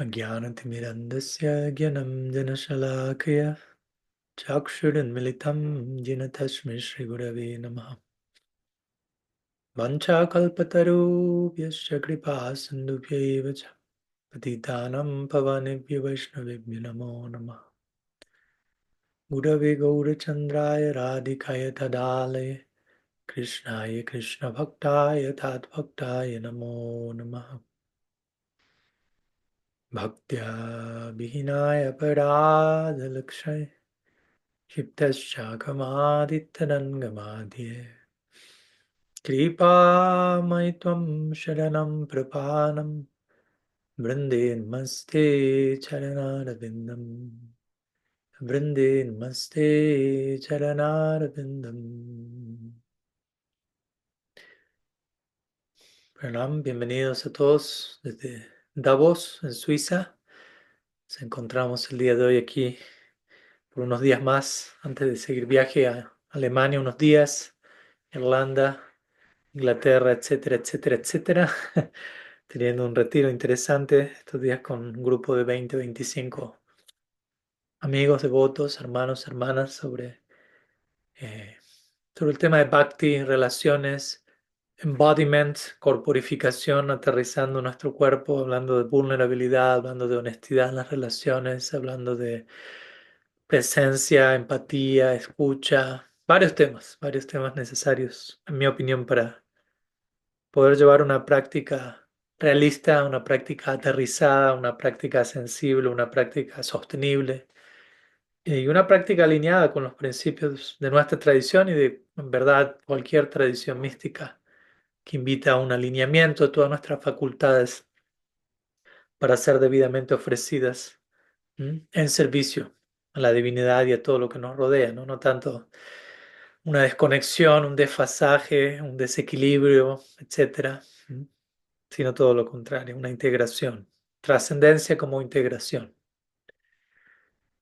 अज्ञानतिमिरन्धस्य ज्ञानं जनशलाकया चाक्षुरुन्मिलितं येन तस्मै श्रीगुरवे नमः। वञ्चाकल्पतरुभ्यश्च कृपासिन्धुभ्यैव च पतितानं पवनेभ्यो वैष्णवेभ्यो नमो नमः। गुरवे गौरचन्द्राय राधिकाय तदालये कृष्णाय कृष्णभक्ताय ताद्भक्ताय नमो नमः। भक्त्या विहीनाय अपराधलक्षये क्षिप्तश्चाकमादित्यनङ्गमाद्ये कृपामयि त्वं शरणं प्रपानं वृन्दे नमस्ते चरणारविन्दम् वृन्दे नमस्ते चरणारविन्दम्। Pranam, bienvenidos a todos desde Davos, en Suiza. Nos encontramos el día de hoy aquí por unos días más, antes de seguir viaje a Alemania unos días, Irlanda, Inglaterra, etcétera, etcétera, etcétera. Teniendo un retiro interesante estos días con un grupo de 20, 25 amigos, devotos, hermanos, hermanas eh, sobre el tema de Bhakti, relaciones, embodiment, corporificación, aterrizando nuestro cuerpo, hablando de vulnerabilidad, hablando de honestidad en las relaciones, hablando de presencia, empatía, escucha, varios temas necesarios, en mi opinión, para poder llevar una práctica realista, una práctica aterrizada, una práctica sensible, una práctica sostenible y una práctica alineada con los principios de nuestra tradición y de, en verdad, cualquier tradición mística que invita a un alineamiento de todas nuestras facultades para ser debidamente ofrecidas, en servicio a la divinidad y a todo lo que nos rodea, ¿no? No tanto una desconexión, un desfasaje, un desequilibrio, etcétera, sino todo lo contrario, una integración, trascendencia como integración.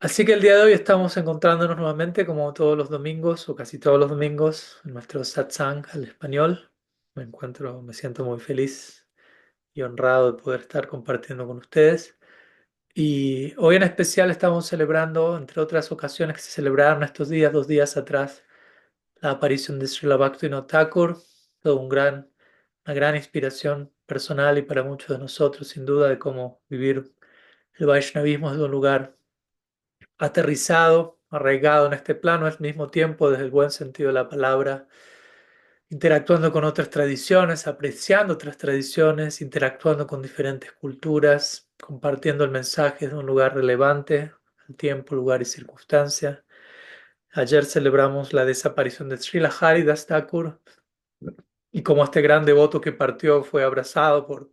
Así que el día de hoy estamos encontrándonos nuevamente como todos los domingos o casi todos los domingos en nuestro satsang al español. Me siento muy feliz y honrado de poder estar compartiendo con ustedes. Y hoy en especial estamos celebrando, entre otras ocasiones que se celebraron estos días, 2 días atrás, la aparición de Srila Bhaktivinoda Thakur, todo una gran inspiración personal y para muchos de nosotros, sin duda, de cómo vivir el Vaishnavismo desde un lugar aterrizado, arraigado en este plano, al mismo tiempo, desde el buen sentido de la palabra, interactuando con otras tradiciones, apreciando otras tradiciones, interactuando con diferentes culturas, compartiendo el mensaje de un lugar relevante al tiempo, lugar y circunstancia. Ayer celebramos la desaparición de Srila Haridas Thakur y como este gran devoto que partió fue abrazado por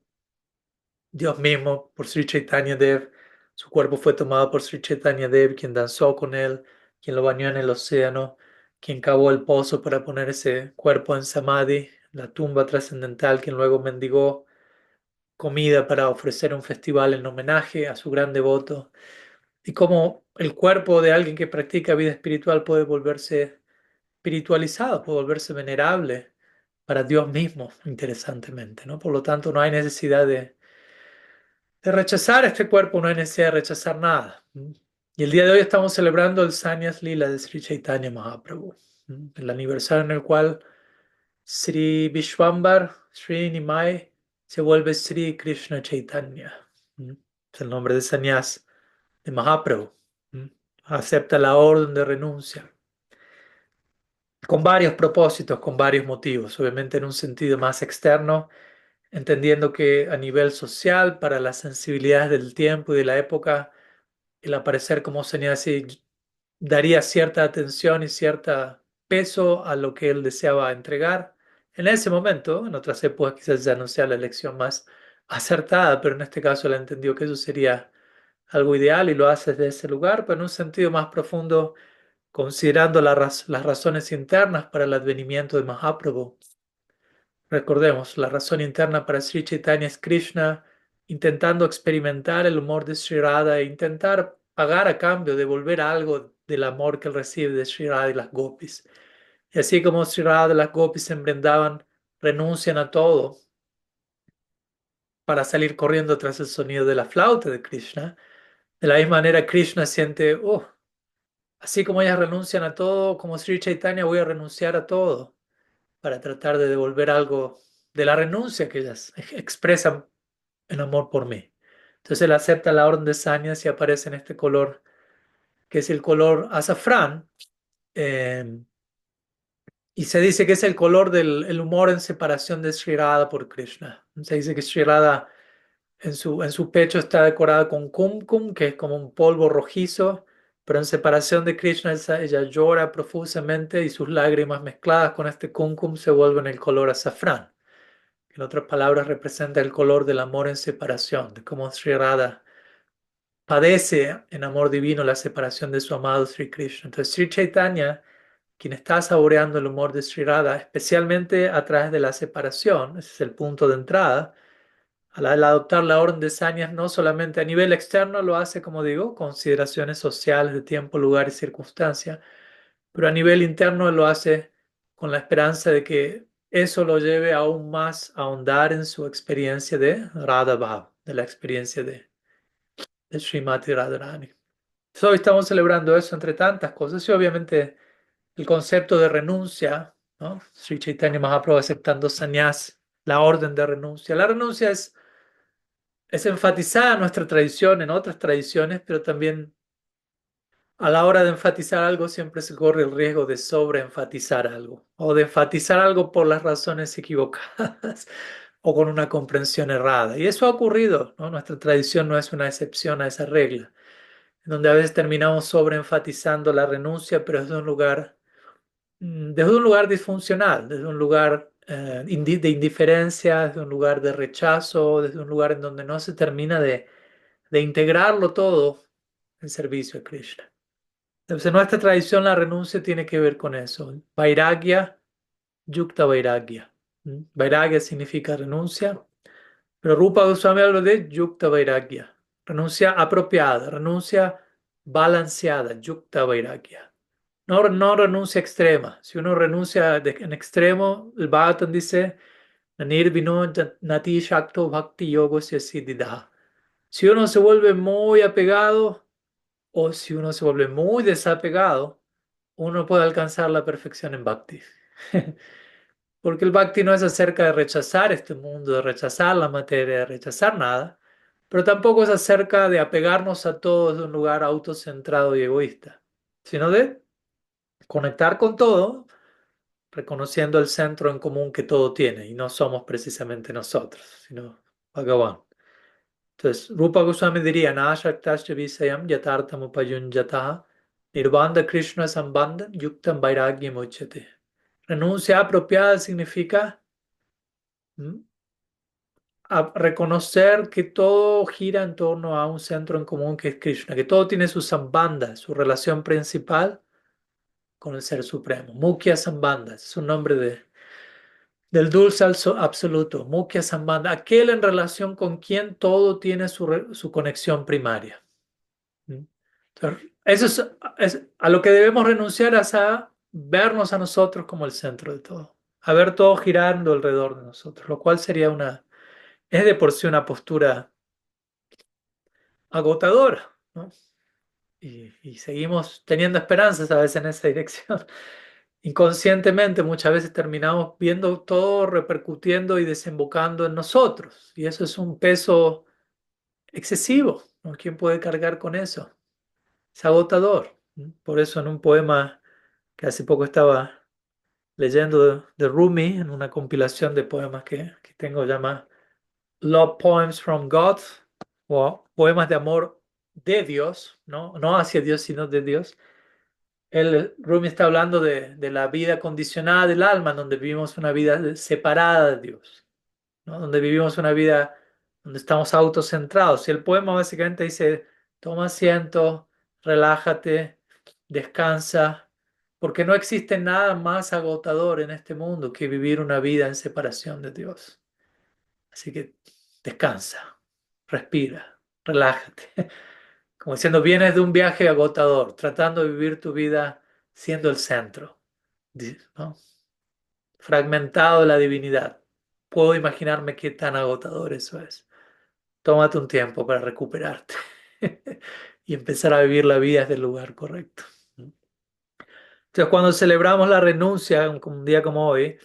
Dios mismo, por Sri Chaitanya Dev. Su cuerpo fue tomado por Sri Chaitanya Dev, quien danzó con él, quien lo bañó en el océano, quien cavó el pozo para poner ese cuerpo en Samadhi, la tumba trascendental, quien luego mendigó comida para ofrecer un festival en homenaje a su gran devoto. Y cómo el cuerpo de alguien que practica vida espiritual puede volverse espiritualizado, puede volverse venerable para Dios mismo, interesantemente, ¿no? Por lo tanto, no hay necesidad de rechazar este cuerpo, no hay necesidad de rechazar nada. Y el día de hoy estamos celebrando el Sannyas Lila de Sri Chaitanya Mahaprabhu, el aniversario en el cual Sri Vishwambar, Sri Nimai, se vuelve Sri Krishna Chaitanya. Es el nombre de Sannyas de Mahaprabhu. Acepta la orden de renuncia con varios propósitos, con varios motivos, obviamente en un sentido más externo, entendiendo que a nivel social, para las sensibilidades del tiempo y de la época, el aparecer como sannyasi daría cierta atención y cierto peso a lo que él deseaba entregar. En ese momento, en otras épocas quizás ya no sea la elección más acertada, pero en este caso él entendió que eso sería algo ideal y lo hace desde ese lugar, pero en un sentido más profundo, considerando las razones internas para el advenimiento de Mahaprabhu. Recordemos, la razón interna para Sri Chaitanya es Krishna intentando experimentar el humor de Sri Radha e intentar pagar a cambio, devolver algo del amor que él recibe de Sri Radha y las gopis. Y así como Sri Radha y las gopis en Vrindavan renuncian a todo para salir corriendo tras el sonido de la flauta de Krishna. De la misma manera, Krishna siente, oh, así como ellas renuncian a todo, como Sri Chaitanya, voy a renunciar a todo para tratar de devolver algo de la renuncia que ellas expresan en amor por mí. Entonces él acepta la orden de Sanyas y aparece en este color, que es el color azafrán, eh, y se dice que es el color del el humor en separación de Sri Radha por Krishna. Se dice que Sri Radha en su pecho está decorada con kumkum, que es como un polvo rojizo, pero en separación de Krishna ella llora profusamente y sus lágrimas mezcladas con este kumkum se vuelven el color azafrán. En otras palabras, representa el color del amor en separación, de cómo Sri Radha padece en amor divino la separación de su amado Sri Krishna. Entonces, Sri Chaitanya, quien está saboreando el humor de Sri Radha, especialmente a través de la separación, ese es el punto de entrada, al adoptar la orden de Sanyas, no solamente a nivel externo lo hace, como digo, consideraciones sociales de tiempo, lugar y circunstancia, pero a nivel interno lo hace con la esperanza de que eso lo lleve aún más a ahondar en su experiencia de Radha Bhav, de la experiencia de Srimati Radharani. Entonces, hoy estamos celebrando eso entre tantas cosas y obviamente el concepto de renuncia, ¿no? Sri Chaitanya Mahaprabhu aceptando sannyas, la orden de renuncia. La renuncia es enfatizada en nuestra tradición, en otras tradiciones, pero también a la hora de enfatizar algo siempre se corre el riesgo de sobreenfatizar algo o de enfatizar algo por las razones equivocadas o con una comprensión errada. Y eso ha ocurrido, ¿no? Nuestra tradición no es una excepción a esa regla, en donde a veces terminamos sobreenfatizando la renuncia, pero desde un lugar disfuncional, desde un lugar de indiferencia, desde un lugar de rechazo, desde un lugar en donde no se termina de integrarlo todo en servicio a Krishna. Entonces, en nuestra tradición la renuncia tiene que ver con eso. Vairagya, yukta vairagya. Vairagya significa renuncia, pero Rupa Goswami habla de yukta vairagya. Renuncia apropiada, renuncia balanceada, yukta vairagya. No, no renuncia extrema. Si uno renuncia en extremo, el Bhagavatam dice, Nirvino nati shakto bhakti yogosya siddhidah. Si uno se vuelve muy apegado o si uno se vuelve muy desapegado, uno puede alcanzar la perfección en bhakti. Porque el bhakti no es acerca de rechazar este mundo, de rechazar la materia, de rechazar nada, pero tampoco es acerca de apegarnos a todo desde un lugar autocentrado y egoísta, sino de conectar con todo, reconociendo el centro en común que todo tiene, y no somos precisamente nosotros, sino Bhagavan. Entonces, Rupa Goswami diría, Nashaktasya Visayam Yatartam Upayunjataha Nirvanda Krishna Sambandha Yuktam Vairagyam Uchyate. Renuncia apropiada significa ¿m? Reconocer que todo gira en torno a un centro en común que es Krishna, que todo tiene su sambandha, su relación principal con el Ser Supremo. Mukhya Sambandha, es un nombre del dulce absoluto. Mukhya Sambandha, aquel en relación con quien todo tiene su conexión primaria. ¿Mm? Entonces, eso es a lo que debemos renunciar, es a vernos a nosotros como el centro de todo, a ver todo girando alrededor de nosotros, lo cual sería es de por sí una postura agotadora, ¿no? Y seguimos teniendo esperanzas a veces en esa dirección. Inconscientemente muchas veces terminamos viendo todo repercutiendo y desembocando en nosotros, y eso es un peso excesivo, ¿no? ¿Quién puede cargar con eso? Es agotador. Por eso en un poema que hace poco estaba leyendo de Rumi, en una compilación de poemas que tengo llamada Love Poems from God, o poemas de amor de Dios, ¿no? No hacia Dios, sino de Dios. Rumi está hablando de la vida condicionada del alma, en donde vivimos una vida separada de Dios, ¿no? Donde vivimos una vida donde estamos autocentrados. Y el poema básicamente dice, toma asiento, relájate, descansa, porque no existe nada más agotador en este mundo que vivir una vida en separación de Dios. Así que descansa, respira, relájate. Como diciendo, vienes de un viaje agotador, tratando de vivir tu vida siendo el centro, ¿no? Fragmentado de la divinidad. Puedo imaginarme qué tan agotador eso es. tómate un tiempo para recuperarte y empezar a vivir la vida desde el lugar correcto. Entonces, cuando celebramos la renuncia, un día como hoy,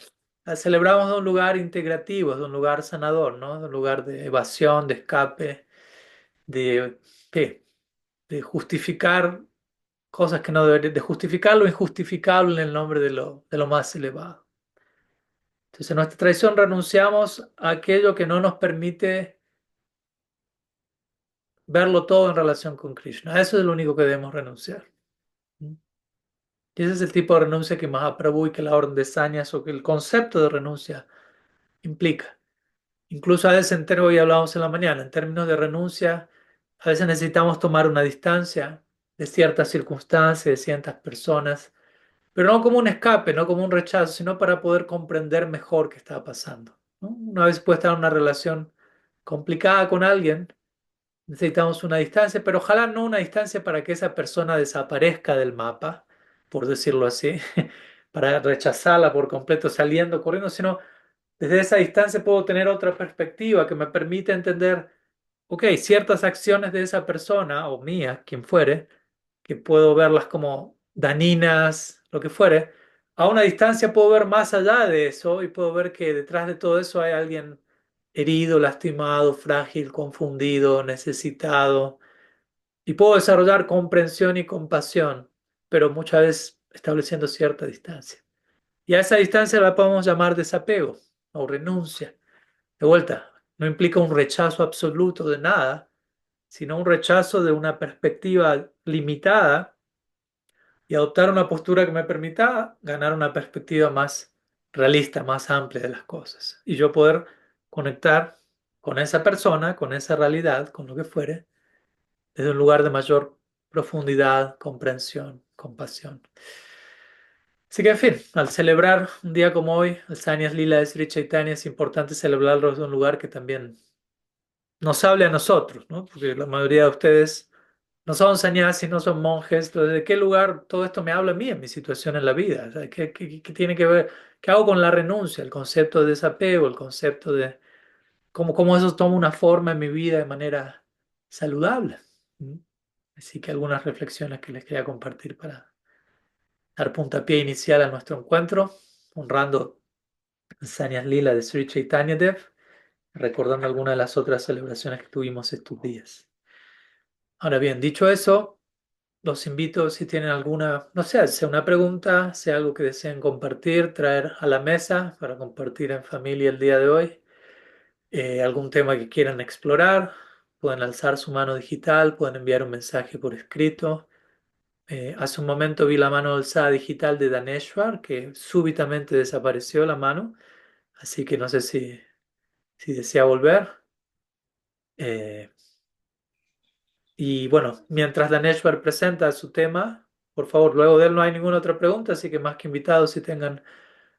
la celebramos de un lugar integrativo, de un lugar sanador, ¿no? De un lugar de evasión, de escape, de, ¿qué? De justificar cosas que no deberían, de justificar lo injustificable en el nombre de lo más elevado. Entonces, en nuestra tradición renunciamos a aquello que no nos permite verlo todo en relación con Krishna. Eso es lo único que debemos renunciar. Y ese es el tipo de renuncia que Mahaprabhu y que la orden de sañas o que el concepto de renuncia implica. Incluso a veces, hoy hablamos en la mañana, en términos de renuncia, a veces necesitamos tomar una distancia de ciertas circunstancias, de ciertas personas, pero no como un escape, no como un rechazo, sino para poder comprender mejor qué está pasando, ¿no? Una vez puede estar en una relación complicada con alguien, necesitamos una distancia, pero ojalá no una distancia para que esa persona desaparezca del mapa, por decirlo así, para rechazarla por completo saliendo, corriendo, sino desde esa distancia puedo tener otra perspectiva que me permite entender, ok, ciertas acciones de esa persona o mía, quien fuere, que puedo verlas como dañinas, lo que fuere. A una distancia puedo ver más allá de eso y puedo ver que detrás de todo eso hay alguien herido, lastimado, frágil, confundido, necesitado. Y puedo desarrollar comprensión y compasión, pero muchas veces estableciendo cierta distancia. Y a esa distancia la podemos llamar desapego o renuncia. De vuelta, no implica un rechazo absoluto de nada, sino un rechazo de una perspectiva limitada y adoptar una postura que me permita ganar una perspectiva más realista, más amplia de las cosas. Y yo poder conectar con esa persona, con esa realidad, con lo que fuere, desde un lugar de mayor profundidad, comprensión, compasión. Así que, en fin, al celebrar un día como hoy, el Sanyas Lila de Sri Chaitanya, es importante celebrarlo desde un lugar que también nos hable a nosotros, ¿no? Porque la mayoría de ustedes no son sannyasis, no son monjes. Entonces, ¿de qué lugar todo esto me habla a mí en mi situación en la vida? O sea, ¿qué tiene que ver? ¿Qué hago con la renuncia? El concepto de desapego, el concepto de cómo eso toma una forma en mi vida de manera saludable. ¿Mm? Así que algunas reflexiones que les quería compartir para dar puntapié inicial a nuestro encuentro, honrando el Sannyas Lila de Sri Chaitanya Dev, recordando algunas de las otras celebraciones que tuvimos estos días. Ahora bien, dicho eso, los invito si tienen alguna, no sé, sea una pregunta, sea algo que deseen compartir, traer a la mesa para compartir en familia el día de hoy, algún tema que quieran explorar, pueden alzar su mano digital, pueden enviar un mensaje por escrito. Hace un momento vi la mano alzada digital de Daneshwar, que súbitamente desapareció la mano, así que no sé si desea volver. Eh, y bueno, mientras Daneshwar presenta su tema, por favor, luego de él no hay ninguna otra pregunta, así que más que invitados, si tengan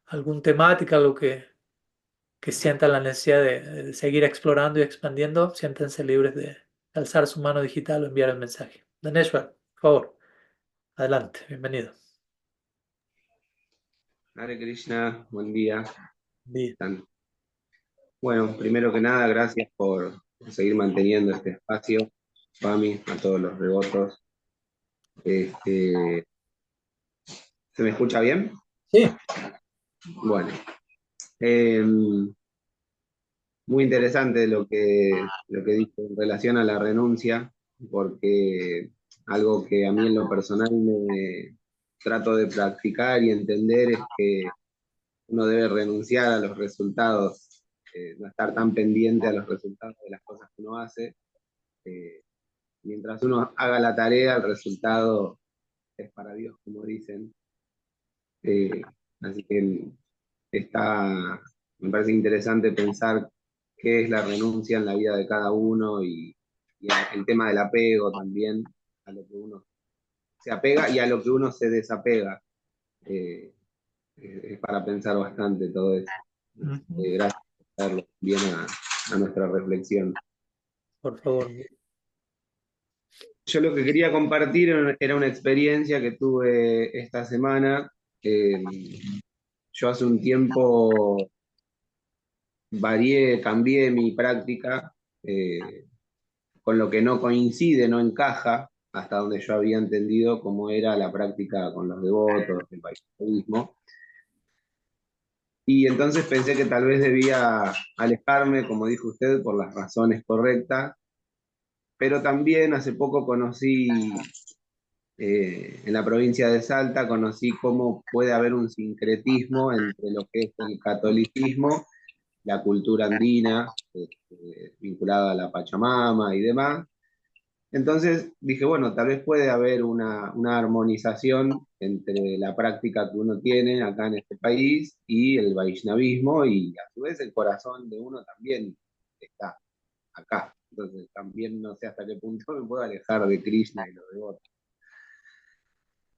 alguna temática, algo que sientan la necesidad de seguir explorando y expandiendo, siéntense libres de alzar su mano digital o enviar el mensaje. Daneshwar, por favor, adelante, bienvenido. Hare Krishna, buen día. Bien. Tan- Bueno, primero que nada, gracias por seguir manteniendo este espacio, Swami, a todos los devotos. Este, ¿Se me escucha bien? Sí. Bueno, eh, muy interesante lo que dice en relación a la renuncia, porque algo que a mí en lo personal me trato de practicar y entender es que uno debe renunciar a los resultados, no estar tan pendiente a los resultados de las cosas que uno hace. eh, Mientras uno haga la tarea, el resultado es para Dios, como dicen. Eh, Así que me parece interesante pensar qué es la renuncia en la vida de cada uno y el tema del apego también, a lo que uno se apega y a lo que uno se desapega. Eh, es para pensar bastante todo eso. Ujú. Gracias por traerlo bien a nuestra reflexión. Por favor. Yo lo que quería compartir era una experiencia que tuve esta semana. Eh, yo hace un tiempo cambié mi práctica. con lo que no coincide, no encaja, hasta donde yo había entendido cómo era la práctica con los devotos, el vaisnavismo. Y entonces pensé que tal vez debía alejarme, como dijo usted, por las razones correctas, pero también hace poco conocí, en la provincia de Salta, conocí cómo puede haber un sincretismo entre lo que es el catolicismo, la cultura andina, vinculada a la Pachamama y demás. Entonces dije, bueno, tal vez puede haber una armonización entre la práctica que uno tiene acá en este país y el Vaishnavismo, y a su vez el corazón de uno también está acá. Entonces también no sé hasta qué punto me puedo alejar de Krishna y los devotos.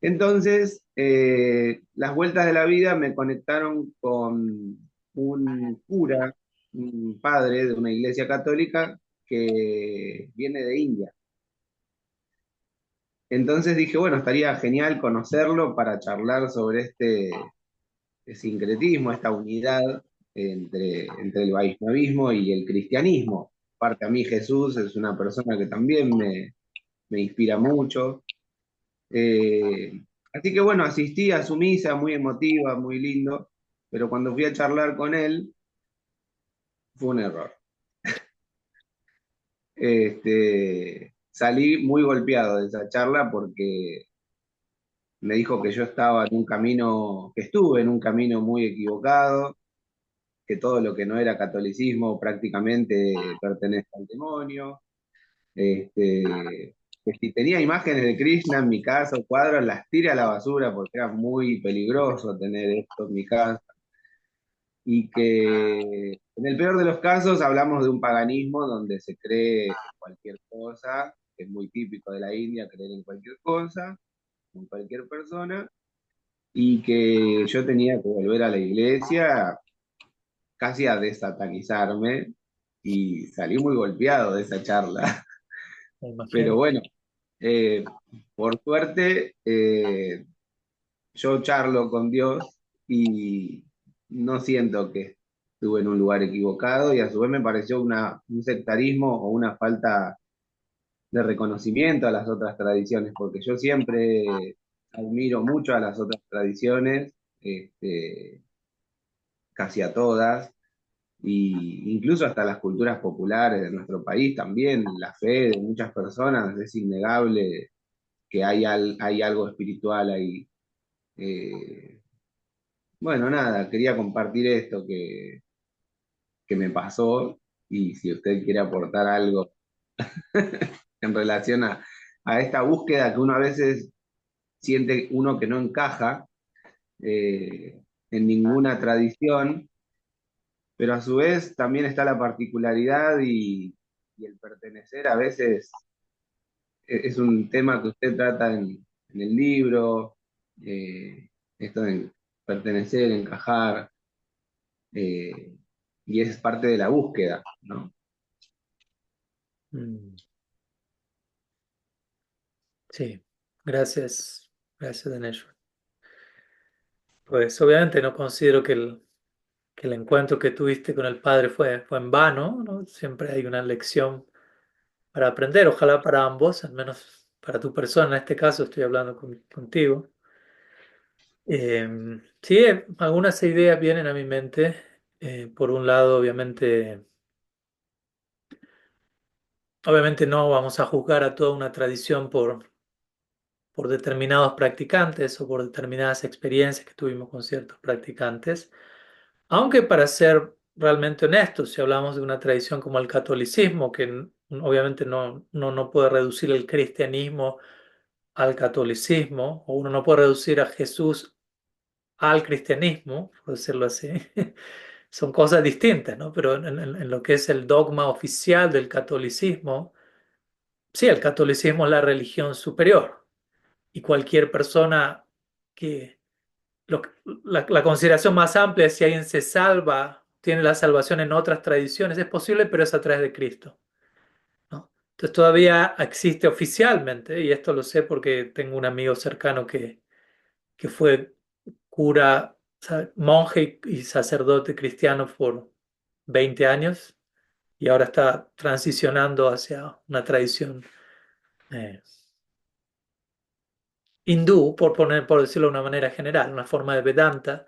Entonces, las vueltas de la vida me conectaron con un cura, un padre de una iglesia católica que viene de India. Entonces dije, bueno, estaría genial conocerlo para charlar sobre este sincretismo, esta unidad entre el vaisnavismo y el cristianismo. Aparte, a mí Jesús es una persona que también me inspira mucho. Así que bueno, asistí a su misa, muy emotiva, muy lindo, pero cuando fui a charlar con él, fue un error. Salí muy golpeado de esa charla porque me dijo que yo estaba en un camino, que estuve en un camino muy equivocado, que todo lo que no era catolicismo prácticamente pertenece al demonio, que si tenía imágenes de Krishna en mi casa o cuadros, las tire a la basura porque era muy peligroso tener esto en mi casa, y que en el peor de los casos hablamos de un paganismo donde se cree en cualquier cosa, que es muy típico de la India, creer en cualquier cosa, en cualquier persona, y que yo tenía que volver a la iglesia casi a desatanizarme, y salí muy golpeado de esa charla. Me Pero imagino. bueno, eh, por suerte, yo charlo con Dios y no siento que estuve en un lugar equivocado, y a su vez me pareció un sectarismo o una falta de reconocimiento a las otras tradiciones, porque yo siempre admiro mucho a las otras tradiciones, este, casi a todas, y incluso hasta las culturas populares de nuestro país también, la fe de muchas personas, es innegable que hay algo espiritual ahí. Eh, bueno, nada, quería compartir esto que me pasó, y si usted quiere aportar algo en relación a esta búsqueda que uno a veces siente uno que no encaja en ninguna tradición, pero a su vez también está la particularidad, y el pertenecer a veces es un tema que usted trata en el libro, esto de pertenecer, encajar, eh, y es parte de la búsqueda, ¿no? Mm, sí, gracias, gracias, Dinesh. Pues obviamente no considero que el encuentro que tuviste con el padre fue en vano, ¿no? Siempre hay una lección para aprender, ojalá para ambos, al menos para tu persona, en este caso estoy hablando contigo. Sí, algunas ideas vienen a mi mente. Por un lado, obviamente no vamos a juzgar a toda una tradición por determinados practicantes o por determinadas experiencias que tuvimos con ciertos practicantes. Aunque para ser realmente honestos, si hablamos de una tradición como el catolicismo, que obviamente no puede reducir el cristianismo al catolicismo, o uno no puede reducir a Jesús al cristianismo, por decirlo así, son cosas distintas, ¿no? Pero en lo que es el dogma oficial del catolicismo, sí, el catolicismo es la religión superior, y cualquier persona que la consideración más amplia es si alguien se salva, tiene la salvación en otras tradiciones, es posible, pero es a través de Cristo, ¿no? Entonces todavía existe oficialmente, y esto lo sé porque tengo un amigo cercano que fue cura, monje y sacerdote cristiano por 20 años, y ahora está transicionando hacia una tradición eh, hindú, por decirlo de una manera general, una forma de Vedanta.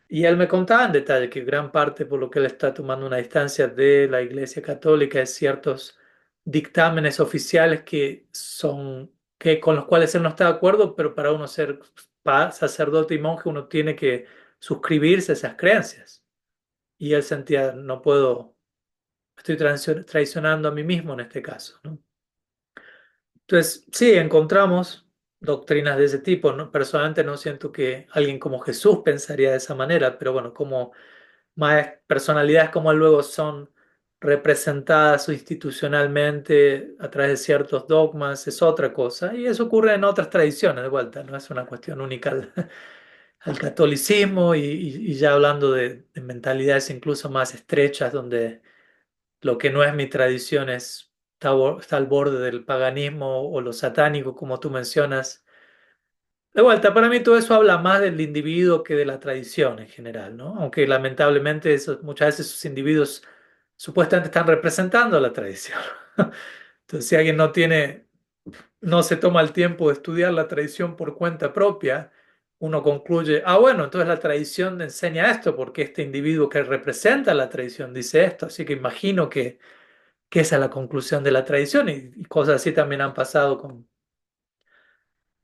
Y él me contaba en detalle que gran parte por lo que él está tomando una distancia de la Iglesia Católica es ciertos dictámenes oficiales con los cuales él no está de acuerdo, pero para uno ser sacerdote y monje uno tiene que suscribirse a esas creencias. Y él sentía, no puedo, estoy traicionando a mí mismo en este caso, ¿no? Entonces, sí, encontramos doctrinas de ese tipo, ¿no? Personalmente no siento que alguien como Jesús pensaría de esa manera, pero bueno, como más personalidades como él luego son representadas institucionalmente a través de ciertos dogmas, es otra cosa. Y eso ocurre en otras tradiciones, de vuelta, no es una cuestión única al catolicismo y ya hablando de mentalidades incluso más estrechas, donde lo que no es mi tradición está al borde del paganismo o lo satánico, como tú mencionas. De vuelta, para mí todo eso habla más del individuo que de la tradición en general, ¿no? Aunque lamentablemente muchas veces esos individuos supuestamente están representando la tradición. Entonces, si alguien no se toma el tiempo de estudiar la tradición por cuenta propia, uno concluye, ah, bueno, entonces la tradición enseña esto porque este individuo que representa la tradición dice esto, así que imagino que esa es la conclusión de la tradición y cosas así también han pasado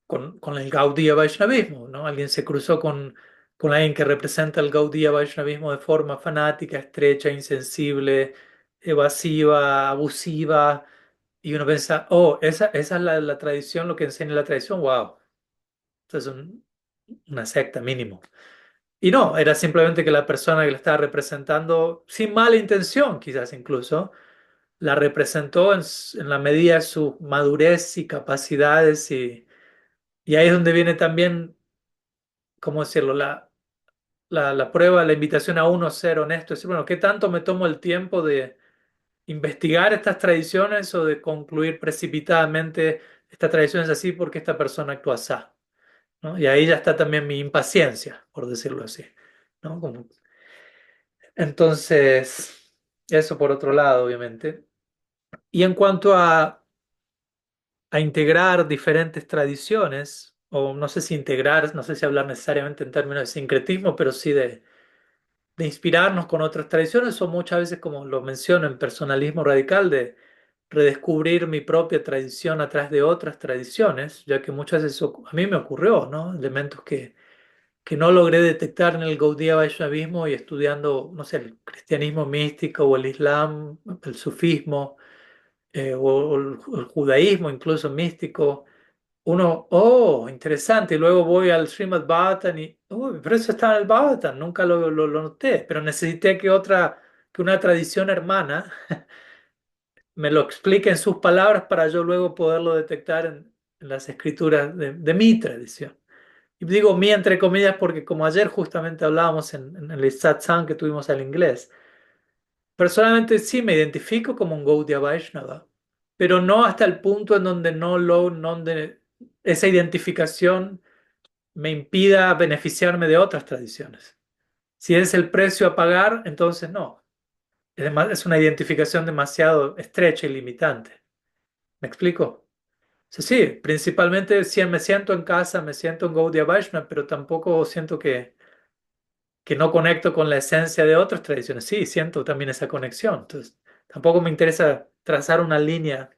con el Gaudiya Vaishnavismo, ¿no? Alguien se cruzó con alguien que representa el Gaudiya Vaishnavismo de forma fanática, estrecha, insensible, evasiva, abusiva, y uno piensa, oh, esa es la tradición, lo que enseña la tradición, wow, esto es una secta mínimo. Y no, era simplemente que la persona que la estaba representando, sin mala intención quizás incluso, la representó en la medida de su madurez y capacidades y ahí es donde viene también, ¿cómo decirlo? La prueba, la invitación a uno a ser honesto, decir, bueno, ¿qué tanto me tomo el tiempo de investigar estas tradiciones o de concluir precipitadamente esta tradición es así porque esta persona actúa así, ¿no? Y ahí ya está también mi impaciencia, por decirlo así, ¿no? Entonces, eso por otro lado, obviamente. Y en cuanto a integrar diferentes tradiciones, o no sé si integrar, no sé si hablar necesariamente en términos de sincretismo, pero sí de inspirarnos con otras tradiciones, o muchas veces, como lo menciono en personalismo radical, de redescubrir mi propia tradición a través de otras tradiciones, ya que muchas veces a mí me ocurrió, ¿no? Elementos que no logré detectar en el Gaudiya Vaishnavismo y estudiando, no sé, el cristianismo místico o el islam, el sufismo o el judaísmo incluso místico. Uno, oh, interesante, y luego voy al Srimad Bhagavatam y, uy, pero eso está en el Bhagavatam, nunca lo noté, pero necesité que una tradición hermana me lo explique en sus palabras para yo luego poderlo detectar en las escrituras de mi tradición. Y digo mía entre comillas porque como ayer justamente hablábamos en el satsang que tuvimos al inglés, personalmente sí me identifico como un Gaudiya Vaishnava, pero no hasta el punto en donde donde esa identificación me impida beneficiarme de otras tradiciones. Si es el precio a pagar, entonces no. Es una identificación demasiado estrecha y limitante. ¿Me explico? Sí, sí, principalmente si me siento en casa, me siento en Gaudiya Vaishnava, pero tampoco siento que no conecto con la esencia de otras tradiciones. Sí, siento también esa conexión. Entonces, tampoco me interesa trazar una línea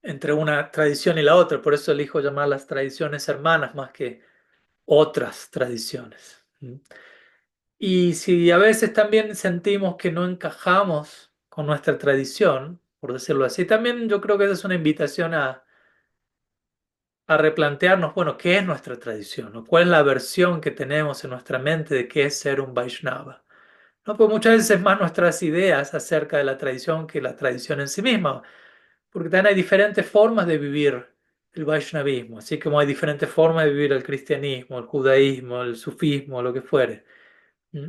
entre una tradición y la otra. Por eso elijo llamar las tradiciones hermanas más que otras tradiciones. ¿Mm? Y si a veces también sentimos que no encajamos con nuestra tradición, por decirlo así, también yo creo que esa es una invitación a replantearnos, bueno, ¿qué es nuestra tradición? ¿No? ¿Cuál es la versión que tenemos en nuestra mente de qué es ser un Vaishnava? No, pues muchas veces es más nuestras ideas acerca de la tradición que la tradición en sí misma, porque también hay diferentes formas de vivir el Vaishnavismo, así como hay diferentes formas de vivir el cristianismo, el judaísmo, el sufismo, lo que fuere.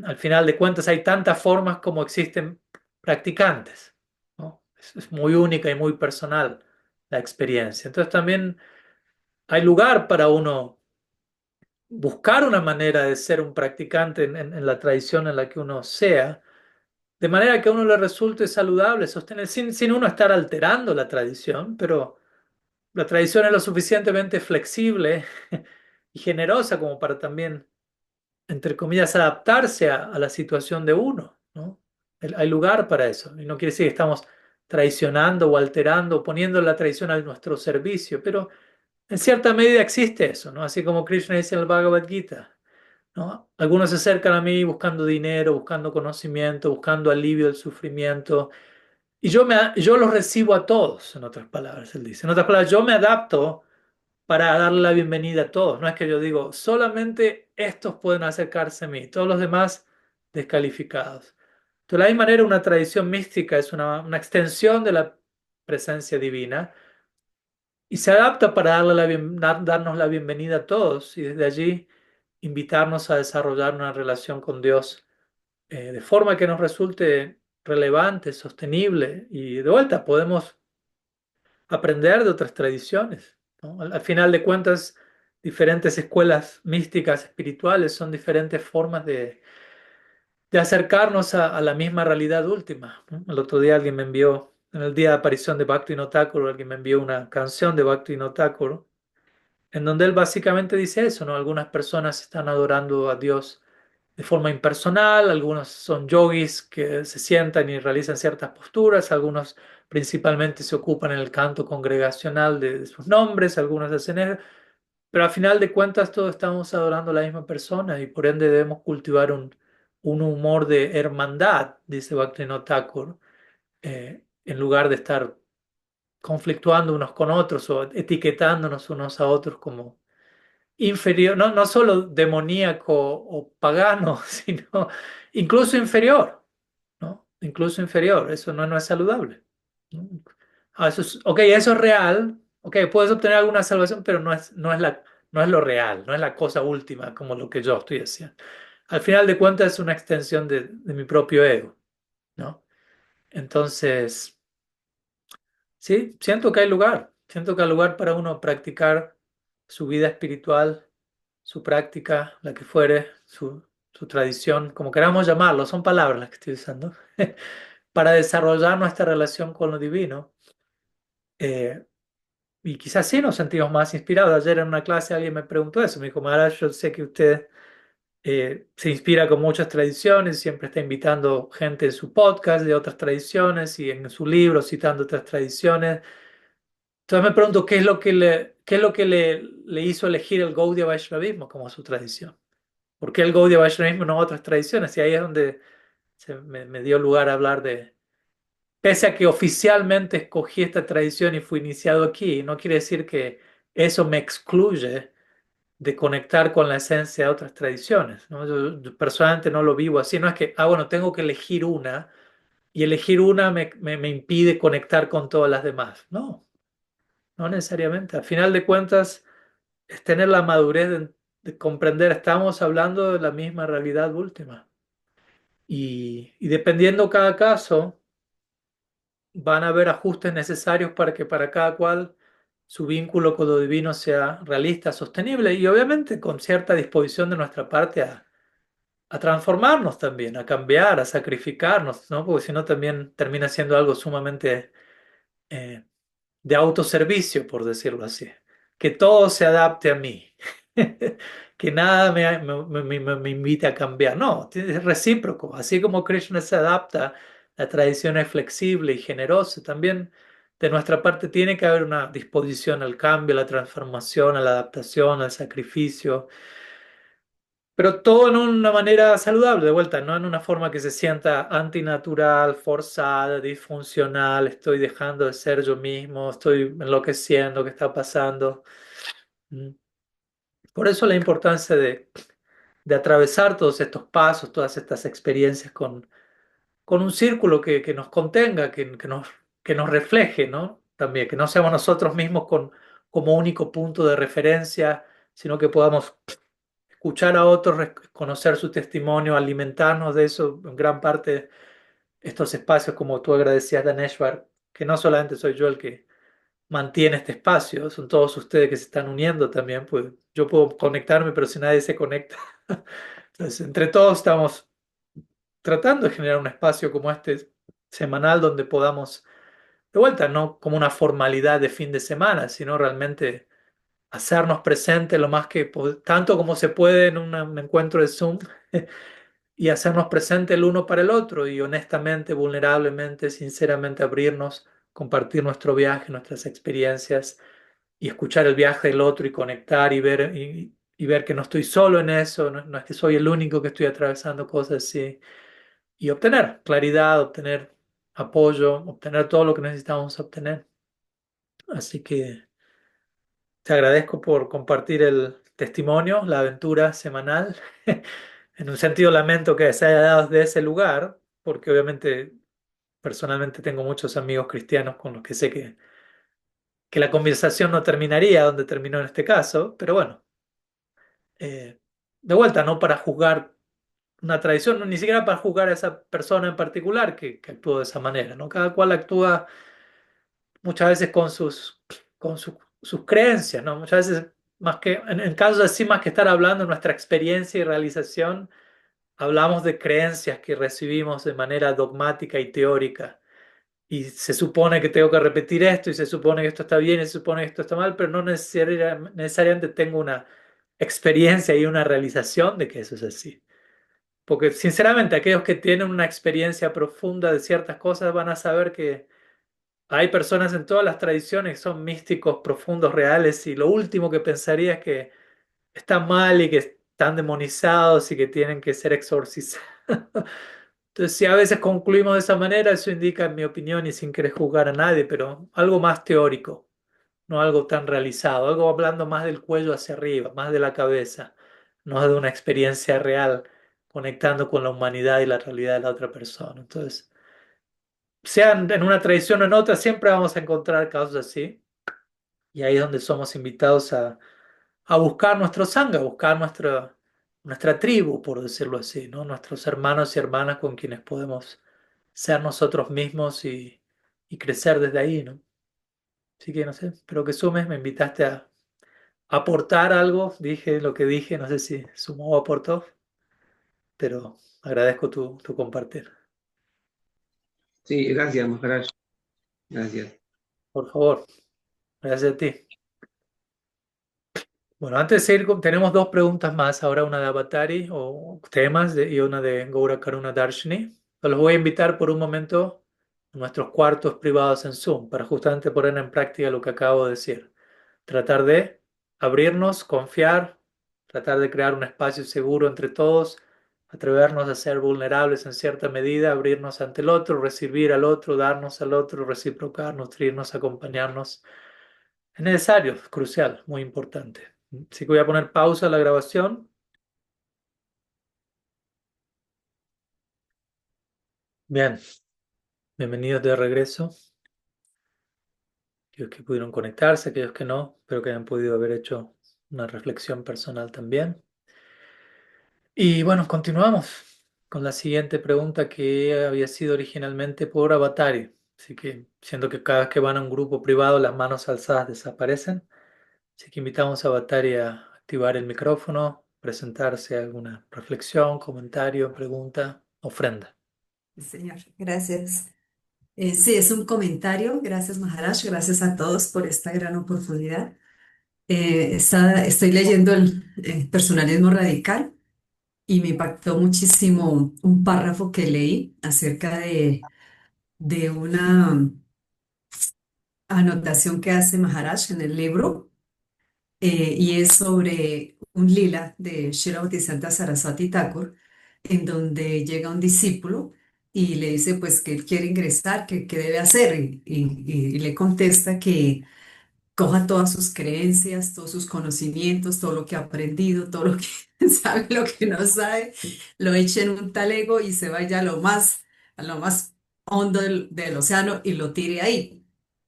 Al final de cuentas hay tantas formas como existen practicantes, ¿no? Es muy única y muy personal la experiencia. Entonces también hay lugar para uno buscar una manera de ser un practicante en la tradición en la que uno sea, de manera que a uno le resulte saludable sostener, sin uno estar alterando la tradición, pero la tradición es lo suficientemente flexible y generosa como para también, entre comillas, adaptarse a la situación de uno, ¿no? Hay lugar para eso. Y no quiere decir que estamos traicionando o alterando, poniendo la tradición a nuestro servicio, pero en cierta medida existe eso, ¿no? Así como Krishna dice en el Bhagavad Gita, ¿no? Algunos se acercan a mí buscando dinero, buscando conocimiento, buscando alivio del sufrimiento, y yo los recibo a todos, en otras palabras, él dice. En otras palabras, yo me adapto para darle la bienvenida a todos. No es que yo digo, solamente estos pueden acercarse a mí, todos los demás descalificados. De la misma manera, una tradición mística es una extensión de la presencia divina y se adapta para darnos la bienvenida a todos y desde allí invitarnos a desarrollar una relación con Dios de forma que nos resulte relevante, sostenible y de vuelta podemos aprender de otras tradiciones, ¿no? Al final de cuentas, diferentes escuelas místicas, espirituales, son diferentes formas de acercarnos a la misma realidad última, ¿no? El otro día alguien me envió, en el día de aparición de Bhaktivinoda Thakur, alguien me envió una canción de Bhaktivinoda Thakur, en donde él básicamente dice eso, ¿no? Algunas personas están adorando a Dios de forma impersonal, algunos son yogis que se sientan y realizan ciertas posturas, algunos principalmente se ocupan en el canto congregacional de sus nombres, algunos hacen eso, pero al final de cuentas todos estamos adorando a la misma persona y por ende debemos cultivar un humor de hermandad, dice Bhaktivinoda Thakur, en lugar de estar conflictuando unos con otros o etiquetándonos unos a otros como inferior, no solo demoníaco o pagano, sino incluso inferior, ¿no? Incluso inferior, eso no es saludable, ¿no? Ok, eso es real, ok, puedes obtener alguna salvación, pero no es lo real, no es la cosa última como lo que yo estoy haciendo. Al final de cuentas es una extensión de mi propio ego, ¿no? Entonces, sí, siento que hay lugar para uno practicar su vida espiritual, su práctica, la que fuere, su tradición, como queramos llamarlo, son palabras las que estoy usando, para desarrollar nuestra relación con lo divino. Eh, y quizás sí nos sentimos más inspirados. Ayer en una clase alguien me preguntó eso, me dijo, Maharaj, yo sé que usted se inspira con muchas tradiciones, siempre está invitando gente en su podcast de otras tradiciones y en su libro citando otras tradiciones. Entonces me pregunto, qué es lo que le hizo elegir el Gaudiya Vaishnavismo como su tradición? ¿Por qué el Gaudiya Vaishnavismo no otras tradiciones? Y ahí es donde me dio lugar a hablar de, pese a que oficialmente escogí esta tradición y fui iniciado aquí, no quiere decir que eso me excluye de conectar con la esencia de otras tradiciones, ¿no? Yo personalmente no lo vivo así, no es que, bueno, tengo que elegir una y elegir una me impide conectar con todas las demás. No, no necesariamente. Al final de cuentas, es tener la madurez de comprender, estamos hablando de la misma realidad última. Y dependiendo cada caso, van a haber ajustes necesarios para que para cada cual su vínculo con lo divino sea realista, sostenible y obviamente con cierta disposición de nuestra parte a transformarnos también, a cambiar, a sacrificarnos, ¿no? Porque si no también termina siendo algo sumamente eh, de autoservicio, por decirlo así. Que todo se adapte a mí. Que nada me invite a cambiar. No, es recíproco. Así como Krishna se adapta, la tradición es flexible y generosa. También de nuestra parte tiene que haber una disposición al cambio, a la transformación, a la adaptación, al sacrificio. Pero todo en una manera saludable, de vuelta, no en una forma que se sienta antinatural, forzada, disfuncional, estoy dejando de ser yo mismo, estoy enloqueciendo, ¿qué está pasando? Mm. Por eso la importancia de atravesar todos estos pasos, todas estas experiencias con un círculo que nos contenga, que nos refleje, ¿no? También, que no seamos nosotros mismos como único punto de referencia, sino que podamos escuchar a otros, conocer su testimonio, alimentarnos de eso, en gran parte estos espacios, como tú agradecías, Daneshvar, que no solamente soy yo el que mantiene este espacio, son todos ustedes que se están uniendo también, pues yo puedo conectarme, pero si nadie se conecta, entonces entre todos estamos tratando de generar un espacio como este semanal donde podamos, de vuelta, no como una formalidad de fin de semana, sino realmente hacernos presentes lo más que, tanto como se puede en un encuentro de Zoom, y hacernos presentes el uno para el otro y honestamente, vulnerablemente, sinceramente abrirnos, compartir nuestro viaje, nuestras experiencias y escuchar el viaje del otro y conectar y ver que no estoy solo en eso, no, no es que soy el único que estoy atravesando cosas así, y obtener claridad, obtener apoyo, obtener todo lo que necesitamos obtener. Así que te agradezco por compartir el testimonio, la aventura semanal. En un sentido lamento que se haya dado de ese lugar, porque obviamente personalmente tengo muchos amigos cristianos con los que sé que la conversación no terminaría donde terminó en este caso, pero bueno, de vuelta, no para juzgar una tradición, ni siquiera para juzgar a esa persona en particular que actuó de esa manera, ¿no? Cada cual actúa muchas veces sus creencias, ¿no? Muchas veces, más que, en casos así, más que estar hablando de nuestra experiencia y realización, hablamos de creencias que recibimos de manera dogmática y teórica. Y se supone que tengo que repetir esto, y se supone que esto está bien, y se supone que esto está mal, pero no necesariamente tengo una experiencia y una realización de que eso es así. Porque sinceramente aquellos que tienen una experiencia profunda de ciertas cosas van a saber que hay personas en todas las tradiciones que son místicos profundos, reales, y lo último que pensaría es que están mal y que están demonizados y que tienen que ser exorcizados. Entonces, si a veces concluimos de esa manera, eso indica, en mi opinión, y sin querer juzgar a nadie, pero algo más teórico, no algo tan realizado, algo hablando más del cuello hacia arriba, más de la cabeza, no de una experiencia real, conectando con la humanidad y la realidad de la otra persona. Entonces, sean en una tradición o en otra, siempre vamos a encontrar casos así, y ahí es donde somos invitados a buscar nuestro sangha, a buscar nuestra tribu, por decirlo así, ¿no? Nuestros hermanos y hermanas con quienes podemos ser nosotros mismos y crecer desde ahí, ¿no? Así que no sé, espero que sumes, me invitaste a aportar algo, dije lo que dije, no sé si sumó o aportó, pero agradezco tu compartir. Sí, gracias, Maharaj. Gracias. Por favor, gracias a ti. Bueno, antes de seguir, tenemos dos preguntas más, ahora una de Avatari o temas y una de Gaura Karuna Darshini. Los voy a invitar por un momento a nuestros cuartos privados en Zoom para justamente poner en práctica lo que acabo de decir. Tratar de abrirnos, confiar, tratar de crear un espacio seguro entre todos, atrevernos a ser vulnerables en cierta medida, abrirnos ante el otro, recibir al otro, darnos al otro, reciprocar, nutrirnos, acompañarnos. Es necesario, es crucial, muy importante. Así que voy a poner pausa a la grabación. Bien, bienvenidos de regreso. Aquellos que pudieron conectarse, aquellos que no, espero que hayan podido haber hecho una reflexión personal también. Y bueno, continuamos con la siguiente pregunta que había sido originalmente por Avatari. Así que siento que cada vez que van a un grupo privado las manos alzadas desaparecen. Así que invitamos a Avatari a activar el micrófono, presentarse alguna reflexión, comentario, pregunta, ofrenda. Señor, gracias. Sí, es un comentario. Gracias, Maharaj. Gracias a todos por esta gran oportunidad. Estoy leyendo el Personalismo Radical y me impactó muchísimo un párrafo que leí acerca de una anotación que hace Maharaj en el libro y es sobre un lila de Srila Bhaktisiddhanta Saraswati Thakur, en donde llega un discípulo y le dice pues que él quiere ingresar, que qué debe hacer y le contesta que coja todas sus creencias, todos sus conocimientos, todo lo que ha aprendido, todo lo que sabe, lo que no sabe, lo eche en un talego y se vaya a lo más hondo del océano y lo tire ahí.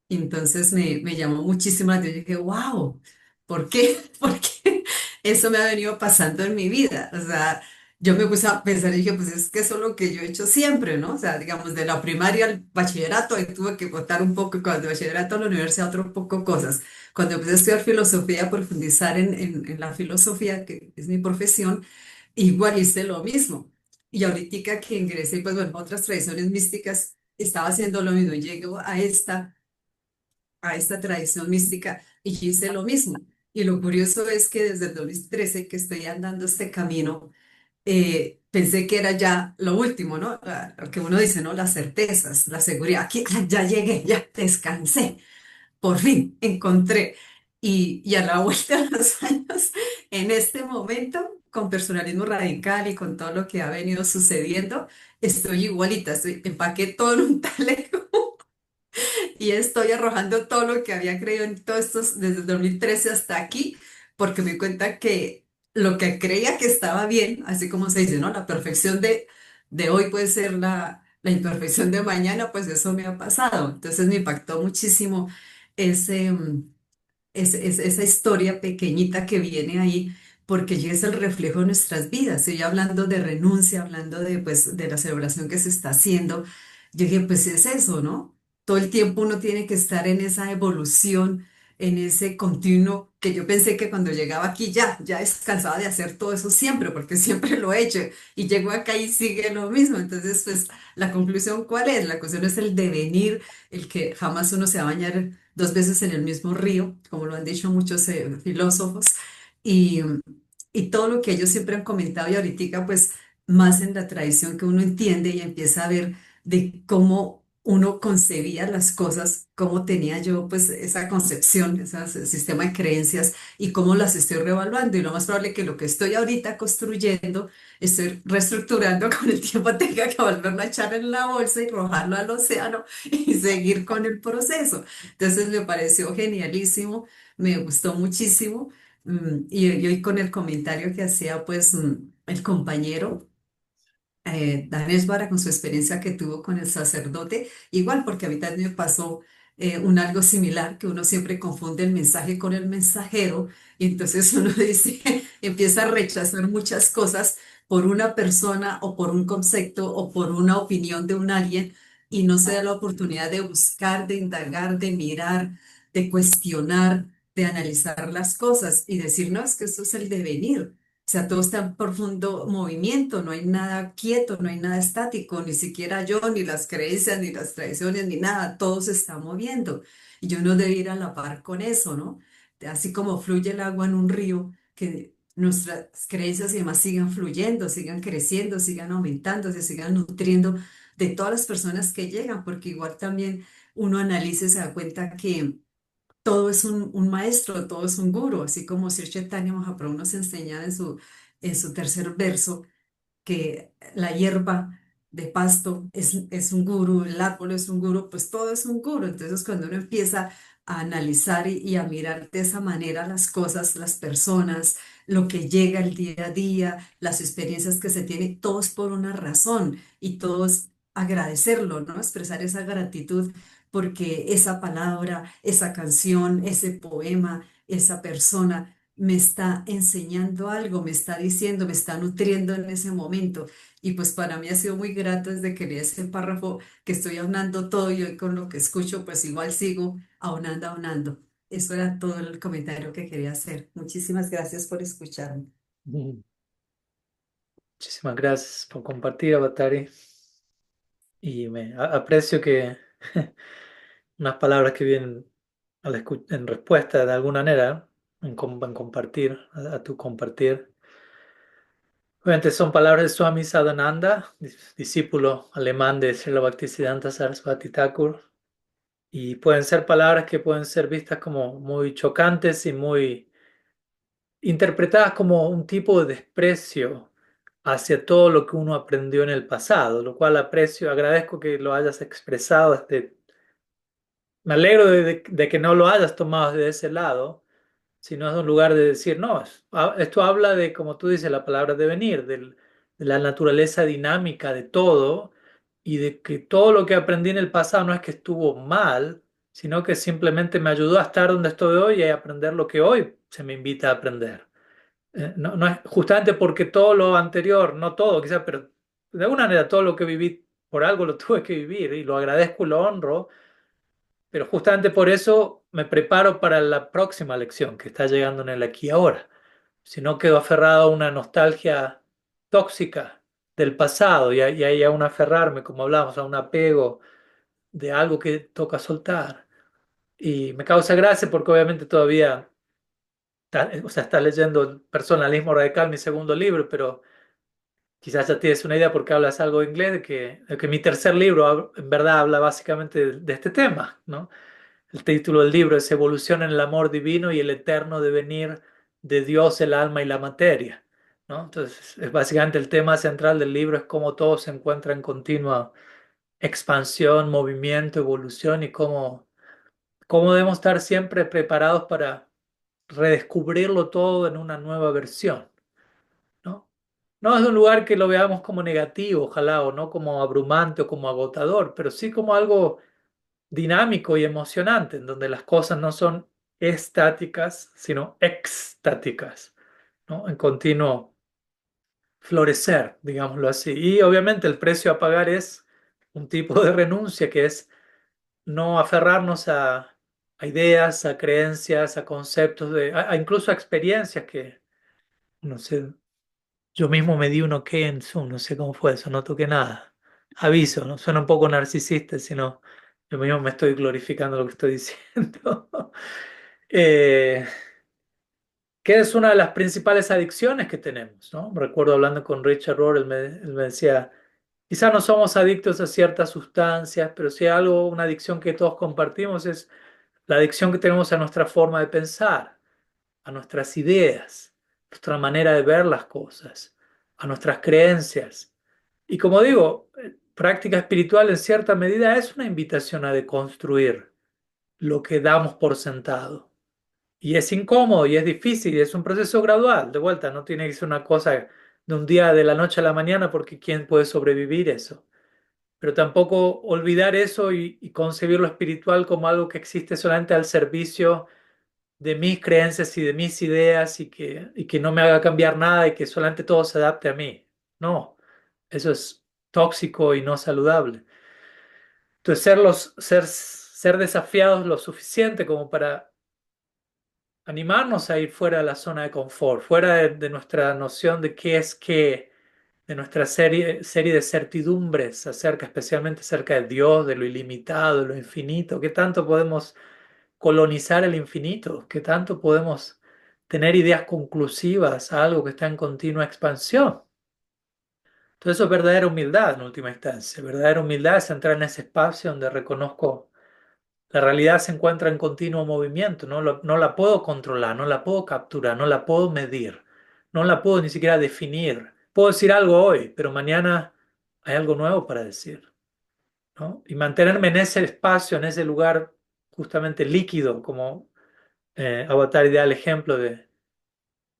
Y entonces me llamó muchísimo la atención. Yo dije, wow, ¿por qué? Porque eso me ha venido pasando en mi vida. O sea, yo me puse a pensar y dije, pues es que eso es lo que yo he hecho siempre, ¿no? O sea, digamos, de la primaria al bachillerato, ahí tuve que contar un poco, y cuando de bachillerato a la universidad, otro poco cosas. Cuando empecé a estudiar filosofía, profundizar en la filosofía, que es mi profesión, igual hice lo mismo. Y ahorita que ingresé, pues bueno, otras tradiciones místicas, estaba haciendo lo mismo. Llego a esta tradición mística y yo hice lo mismo. Y lo curioso es que desde el 2013 que estoy andando este camino, pensé que era ya lo último, ¿no? Lo que uno dice, ¿no? Las certezas, la seguridad. Aquí, ya llegué, ya descansé, por fin encontré. Y a la vuelta de los años, en este momento, con personalismo radical y con todo lo que ha venido sucediendo, estoy igualita, empaqué todo en un talego y estoy arrojando todo lo que había creído en todos estos, desde el 2013 hasta aquí, porque me di cuenta que lo que creía que estaba bien, así como se dice, ¿no? La perfección de hoy puede ser la imperfección de mañana, pues eso me ha pasado. Entonces me impactó muchísimo ese, esa historia pequeñita que viene ahí, porque ya es el reflejo de nuestras vidas. Estoy hablando de renuncia, hablando de, pues, de la celebración que se está haciendo. Yo dije, pues es eso, ¿no? Todo el tiempo uno tiene que estar en esa evolución, en ese continuo, que yo pensé que cuando llegaba aquí ya descansaba de hacer todo eso siempre, porque siempre lo he hecho, y llego acá y sigue lo mismo. Entonces, pues, la conclusión, ¿cuál es? La cuestión es el devenir, el que jamás uno se va a bañar dos veces en el mismo río, como lo han dicho muchos filósofos, y, y todo lo que ellos siempre han comentado y ahorita pues más en la tradición que uno entiende y empieza a ver de cómo uno concebía las cosas, cómo tenía yo pues esa concepción, ese sistema de creencias y cómo las estoy reevaluando y lo más probable que lo que estoy ahorita construyendo, estoy reestructurando con el tiempo tenga que volverlo a echar en la bolsa y arrojarlo al océano y seguir con el proceso. Entonces me pareció genialísimo, me gustó muchísimo. Y hoy con el comentario que hacía pues el compañero Danesh Vara con su experiencia que tuvo con el sacerdote, igual porque a mí también me pasó un algo similar, que uno siempre confunde el mensaje con el mensajero y entonces uno dice, empieza a rechazar muchas cosas por una persona o por un concepto o por una opinión de un alguien y no se da la oportunidad de buscar, de indagar, de mirar, de cuestionar, de analizar las cosas y decir, no, es que esto es el devenir. O sea, todo está en profundo movimiento, no hay nada quieto, no hay nada estático, ni siquiera yo, ni las creencias, ni las tradiciones, ni nada, todo se está moviendo. Y yo no debo ir a la par con eso, ¿no? Así como fluye el agua en un río, que nuestras creencias y demás sigan fluyendo, sigan creciendo, sigan aumentando, se sigan nutriendo de todas las personas que llegan, porque igual también uno analiza y se da cuenta que todo es un maestro, todo es un guru, así como Sri Chaitanya Mahaprabhu nos enseña en su tercer verso que la hierba de pasto es un guru, el árbol es un guru, pues todo es un guru. Entonces cuando uno empieza a analizar y a mirar de esa manera las cosas, las personas, lo que llega el día a día, las experiencias que se tienen, todo es por una razón y todo es agradecerlo, ¿no? Expresar esa gratitud porque esa palabra, esa canción, ese poema, esa persona me está enseñando algo, me está diciendo, me está nutriendo en ese momento. Y pues para mí ha sido muy grato desde que leí ese párrafo que estoy aunando todo y hoy con lo que escucho, pues igual sigo aunando, aunando. Eso era todo el comentario que quería hacer. Muchísimas gracias por escucharme. Mm. Muchísimas gracias por compartir, Avatari. Y aprecio que unas palabras que vienen en respuesta de alguna manera, en compartir, a tu compartir. Obviamente son palabras de Swami Sadananda, discípulo alemán de Srila Bhaktisiddhanta Saraswati Thakur, y pueden ser palabras que pueden ser vistas como muy chocantes y muy interpretadas como un tipo de desprecio hacia todo lo que uno aprendió en el pasado, lo cual aprecio, agradezco que lo hayas expresado. Me alegro de que no lo hayas tomado de ese lado, sino es un lugar de decir, no, esto habla de, como tú dices, la palabra devenir, de la naturaleza dinámica de todo y de que todo lo que aprendí en el pasado no es que estuvo mal, sino que simplemente me ayudó a estar donde estoy hoy y a aprender lo que hoy se me invita a aprender. No, no es justamente porque todo lo anterior, no todo quizás, pero de alguna manera todo lo que viví, por algo lo tuve que vivir y lo agradezco y lo honro, pero justamente por eso me preparo para la próxima lección que está llegando en el aquí y ahora. Si no quedo aferrado a una nostalgia tóxica del pasado y hay a un aferrarme, como hablamos, a un apego de algo que toca soltar. Y me causa gracia porque obviamente todavía, o sea, estás leyendo el Personalismo Radical, mi segundo libro, pero quizás ya tienes una idea porque hablas algo de inglés, de que mi tercer libro en verdad habla básicamente de este tema, ¿no? El título del libro es Evolución en el amor divino y el eterno devenir de Dios, el alma y la materia, ¿no? Entonces, es básicamente el tema central del libro es cómo todo se encuentra en continua expansión, movimiento, evolución y cómo debemos estar siempre preparados para redescubrirlo todo en una nueva versión, ¿no? No es un lugar que lo veamos como negativo, ojalá, o no como abrumante o como agotador, pero sí como algo dinámico y emocionante, en donde las cosas no son estáticas, sino extáticas, ¿no? En continuo florecer, digámoslo así. Y obviamente el precio a pagar es un tipo de renuncia que es no aferrarnos a ideas, a creencias, a conceptos, incluso a experiencias que, no sé, yo mismo me di un ok en Zoom, no sé cómo fue eso, no toqué nada. Aviso, no suena un poco narcisista, sino yo mismo me estoy glorificando lo que estoy diciendo. Eh, que es una de las principales adicciones que tenemos, ¿no? Recuerdo hablando con Richard Rohr, él me decía, quizás no somos adictos a ciertas sustancias, pero si hay algo, una adicción que todos compartimos es la adicción que tenemos a nuestra forma de pensar, a nuestras ideas, nuestra manera de ver las cosas, a nuestras creencias. Y como digo, práctica espiritual en cierta medida es una invitación a deconstruir lo que damos por sentado. Y es incómodo y es difícil y es un proceso gradual. De vuelta, no tiene que ser una cosa de un día de la noche a la mañana porque ¿quién puede sobrevivir eso? Pero tampoco olvidar eso y concebir lo espiritual como algo que existe solamente al servicio de mis creencias y de mis ideas y que no me haga cambiar nada y que solamente todo se adapte a mí. No, eso es tóxico y no saludable. Entonces, ser desafiados lo suficiente como para animarnos a ir fuera de la zona de confort, fuera de nuestra noción de qué es qué, de nuestra serie de certidumbres acerca, especialmente acerca de Dios, de lo ilimitado, de lo infinito, qué tanto podemos colonizar el infinito, qué tanto podemos tener ideas conclusivas a algo que está en continua expansión. Entonces eso es verdadera humildad en última instancia. Verdadera humildad es entrar en ese espacio donde reconozco la realidad se encuentra en continuo movimiento, no la puedo controlar, no la puedo capturar, no la puedo medir, no la puedo ni siquiera definir. Puedo decir algo hoy, pero mañana hay algo nuevo para decir, ¿no? Y mantenerme en ese espacio, en ese lugar justamente líquido, como Avatar Ideal ejemplo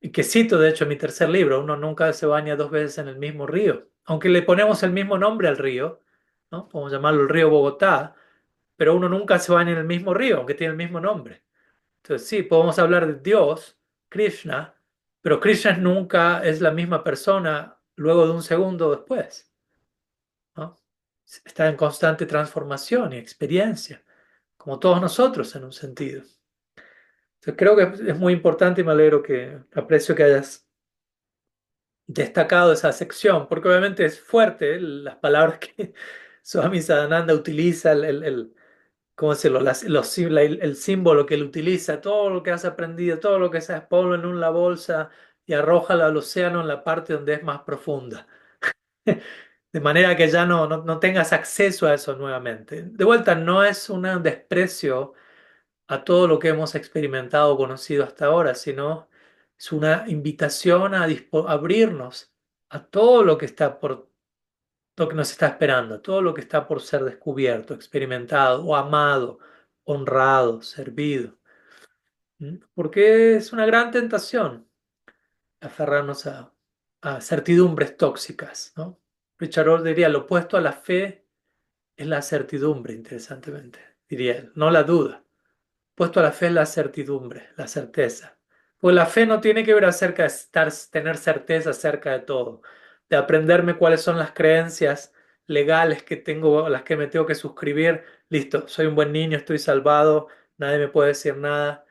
y que cito de hecho en mi tercer libro, uno nunca se baña dos veces en el mismo río, aunque le ponemos el mismo nombre al río, ¿no? Podemos llamarlo el río Bogotá, pero uno nunca se baña en el mismo río, aunque tiene el mismo nombre. Entonces sí, podemos hablar de Dios, Krishna, pero Krishna nunca es la misma persona luego de un segundo después, ¿no? Está en constante transformación y experiencia, como todos nosotros en un sentido. Entonces creo que es muy importante y me alegro que aprecio que hayas destacado esa sección, porque obviamente es fuerte, las palabras que Swami Sadananda utiliza, ¿cómo decirlo? El símbolo que él utiliza, todo lo que has aprendido, todo lo que seas, ponlo en una bolsa y arrójalo al océano en la parte donde es más profunda. De manera que ya no tengas acceso a eso nuevamente. De vuelta, no es un desprecio a todo lo que hemos experimentado o conocido hasta ahora, sino es una invitación a abrirnos a todo lo que está por, lo que nos está esperando, todo lo que está por ser descubierto, experimentado o amado, honrado, servido. ¿Mm? Porque es una gran tentación aferrarnos a certidumbres tóxicas, ¿no? Richard Rohr diría, lo opuesto a la fe es la certidumbre, interesantemente, diría él, no la duda. Puesto a la fe es la certidumbre, la certeza. Pues la fe no tiene que ver acerca de tener certeza acerca de todo, de aprenderme cuáles son las creencias legales que tengo, a las que me tengo que suscribir. Listo, soy un buen niño, estoy salvado, nadie me puede decir nada.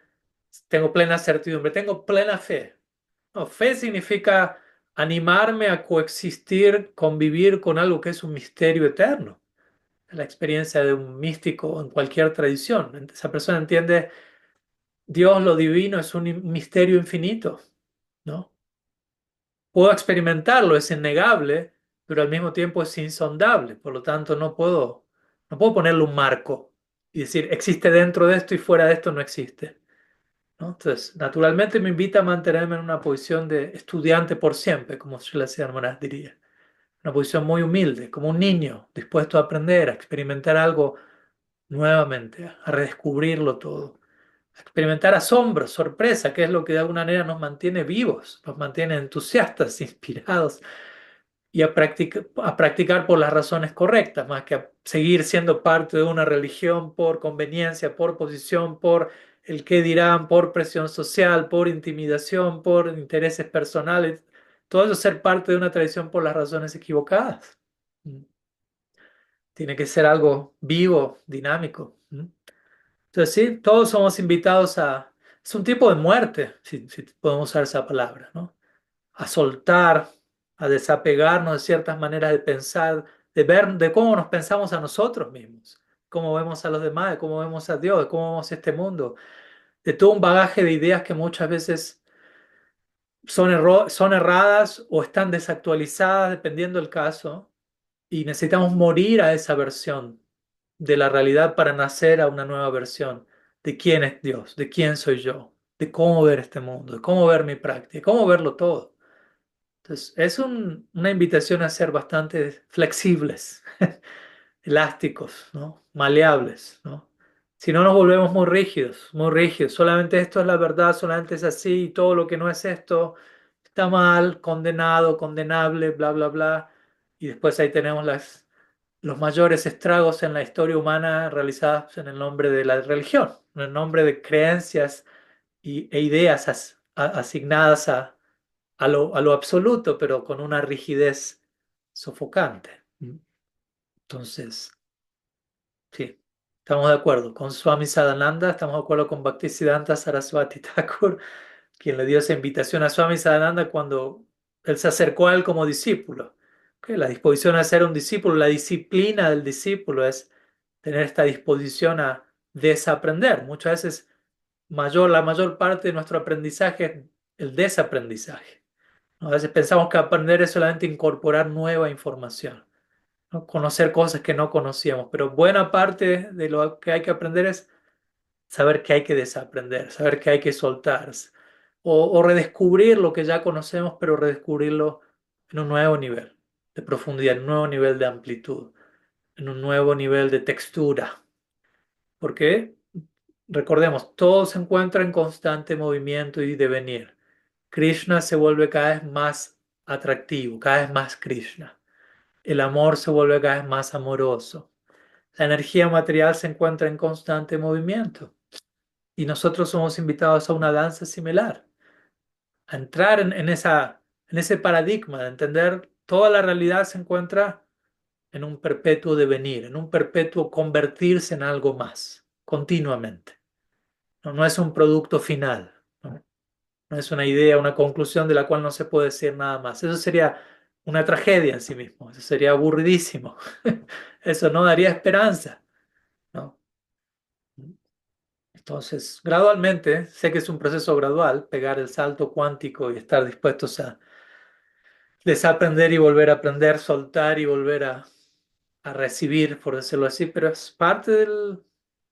Tengo plena certidumbre, tengo plena fe. No, fe significa animarme a coexistir, convivir con algo que es un misterio eterno. La experiencia de un místico en cualquier tradición. Esa persona entiende Dios, lo divino, es un misterio infinito, ¿no? Puedo experimentarlo, es innegable, pero al mismo tiempo es insondable. Por lo tanto, no puedo ponerle un marco y decir, existe dentro de esto y fuera de esto no existe, ¿no? Entonces, naturalmente me invita a mantenerme en una posición de estudiante por siempre, como Srila Maharaj diría. Una posición muy humilde, como un niño dispuesto a aprender, a experimentar algo nuevamente, a redescubrirlo todo, a experimentar asombro, sorpresa, que es lo que de alguna manera nos mantiene vivos, nos mantiene entusiastas, inspirados y a practicar por las razones correctas, más que a seguir siendo parte de una religión por conveniencia, por posición, por el qué dirán, por presión social, por intimidación, por intereses personales. Todo eso ser parte de una tradición por las razones equivocadas. Mm. Tiene que ser algo vivo, dinámico. Entonces, sí, todos somos invitados a... Es un tipo de muerte, si podemos usar esa palabra, ¿no? A soltar, a desapegarnos de ciertas maneras de pensar, de ver, de cómo nos pensamos a nosotros mismos, cómo vemos a los demás, de cómo vemos a Dios, de cómo vemos este mundo, de todo un bagaje de ideas que muchas veces son erradas o están desactualizadas, dependiendo del caso, y necesitamos morir a esa versión de la realidad para nacer a una nueva versión de quién es Dios, de quién soy yo, de cómo ver este mundo, de cómo ver mi práctica, de cómo verlo todo. Entonces, es una invitación a ser bastante flexibles, elásticos, ¿no? Maleables, ¿no? Si no nos volvemos muy rígidos, muy rígidos. Solamente esto es la verdad, solamente es así, y todo lo que no es esto está mal, condenado, condenable, bla, bla, bla. Y después ahí tenemos los mayores estragos en la historia humana realizados en el nombre de la religión, en el nombre de creencias e ideas asignadas a lo absoluto, pero con una rigidez sofocante. Entonces, sí, estamos de acuerdo con Swami Sadananda, estamos de acuerdo con Bhaktisiddhanta Saraswati Thakur, quien le dio esa invitación a Swami Sadananda cuando él se acercó a él como discípulo. Ok, la disposición a ser un discípulo, la disciplina del discípulo es tener esta disposición a desaprender. Muchas veces la mayor parte de nuestro aprendizaje es el desaprendizaje. A veces pensamos que aprender es solamente incorporar nueva información, ¿no? Conocer cosas que no conocíamos, pero buena parte de lo que hay que aprender es saber que hay que desaprender, saber que hay que soltar o redescubrir lo que ya conocemos, pero redescubrirlo en un nuevo nivel de profundidad, en un nuevo nivel de amplitud, en un nuevo nivel de textura. Porque, recordemos, todo se encuentra en constante movimiento y devenir. Krishna se vuelve cada vez más atractivo, cada vez más Krishna. El amor se vuelve cada vez más amoroso. La energía material se encuentra en constante movimiento. Y nosotros somos invitados a una danza similar, a entrar en ese paradigma de entender toda la realidad se encuentra en un perpetuo devenir, en un perpetuo convertirse en algo más, continuamente. No, no es un producto final, ¿no? No es una idea, una conclusión de la cual no se puede decir nada más. Eso sería una tragedia en sí mismo, eso sería aburridísimo. Eso no daría esperanza, ¿no? Entonces, gradualmente, sé que es un proceso gradual, pegar el salto cuántico y estar dispuestos a desaprender y volver a aprender, soltar y volver a recibir, por decirlo así, pero es parte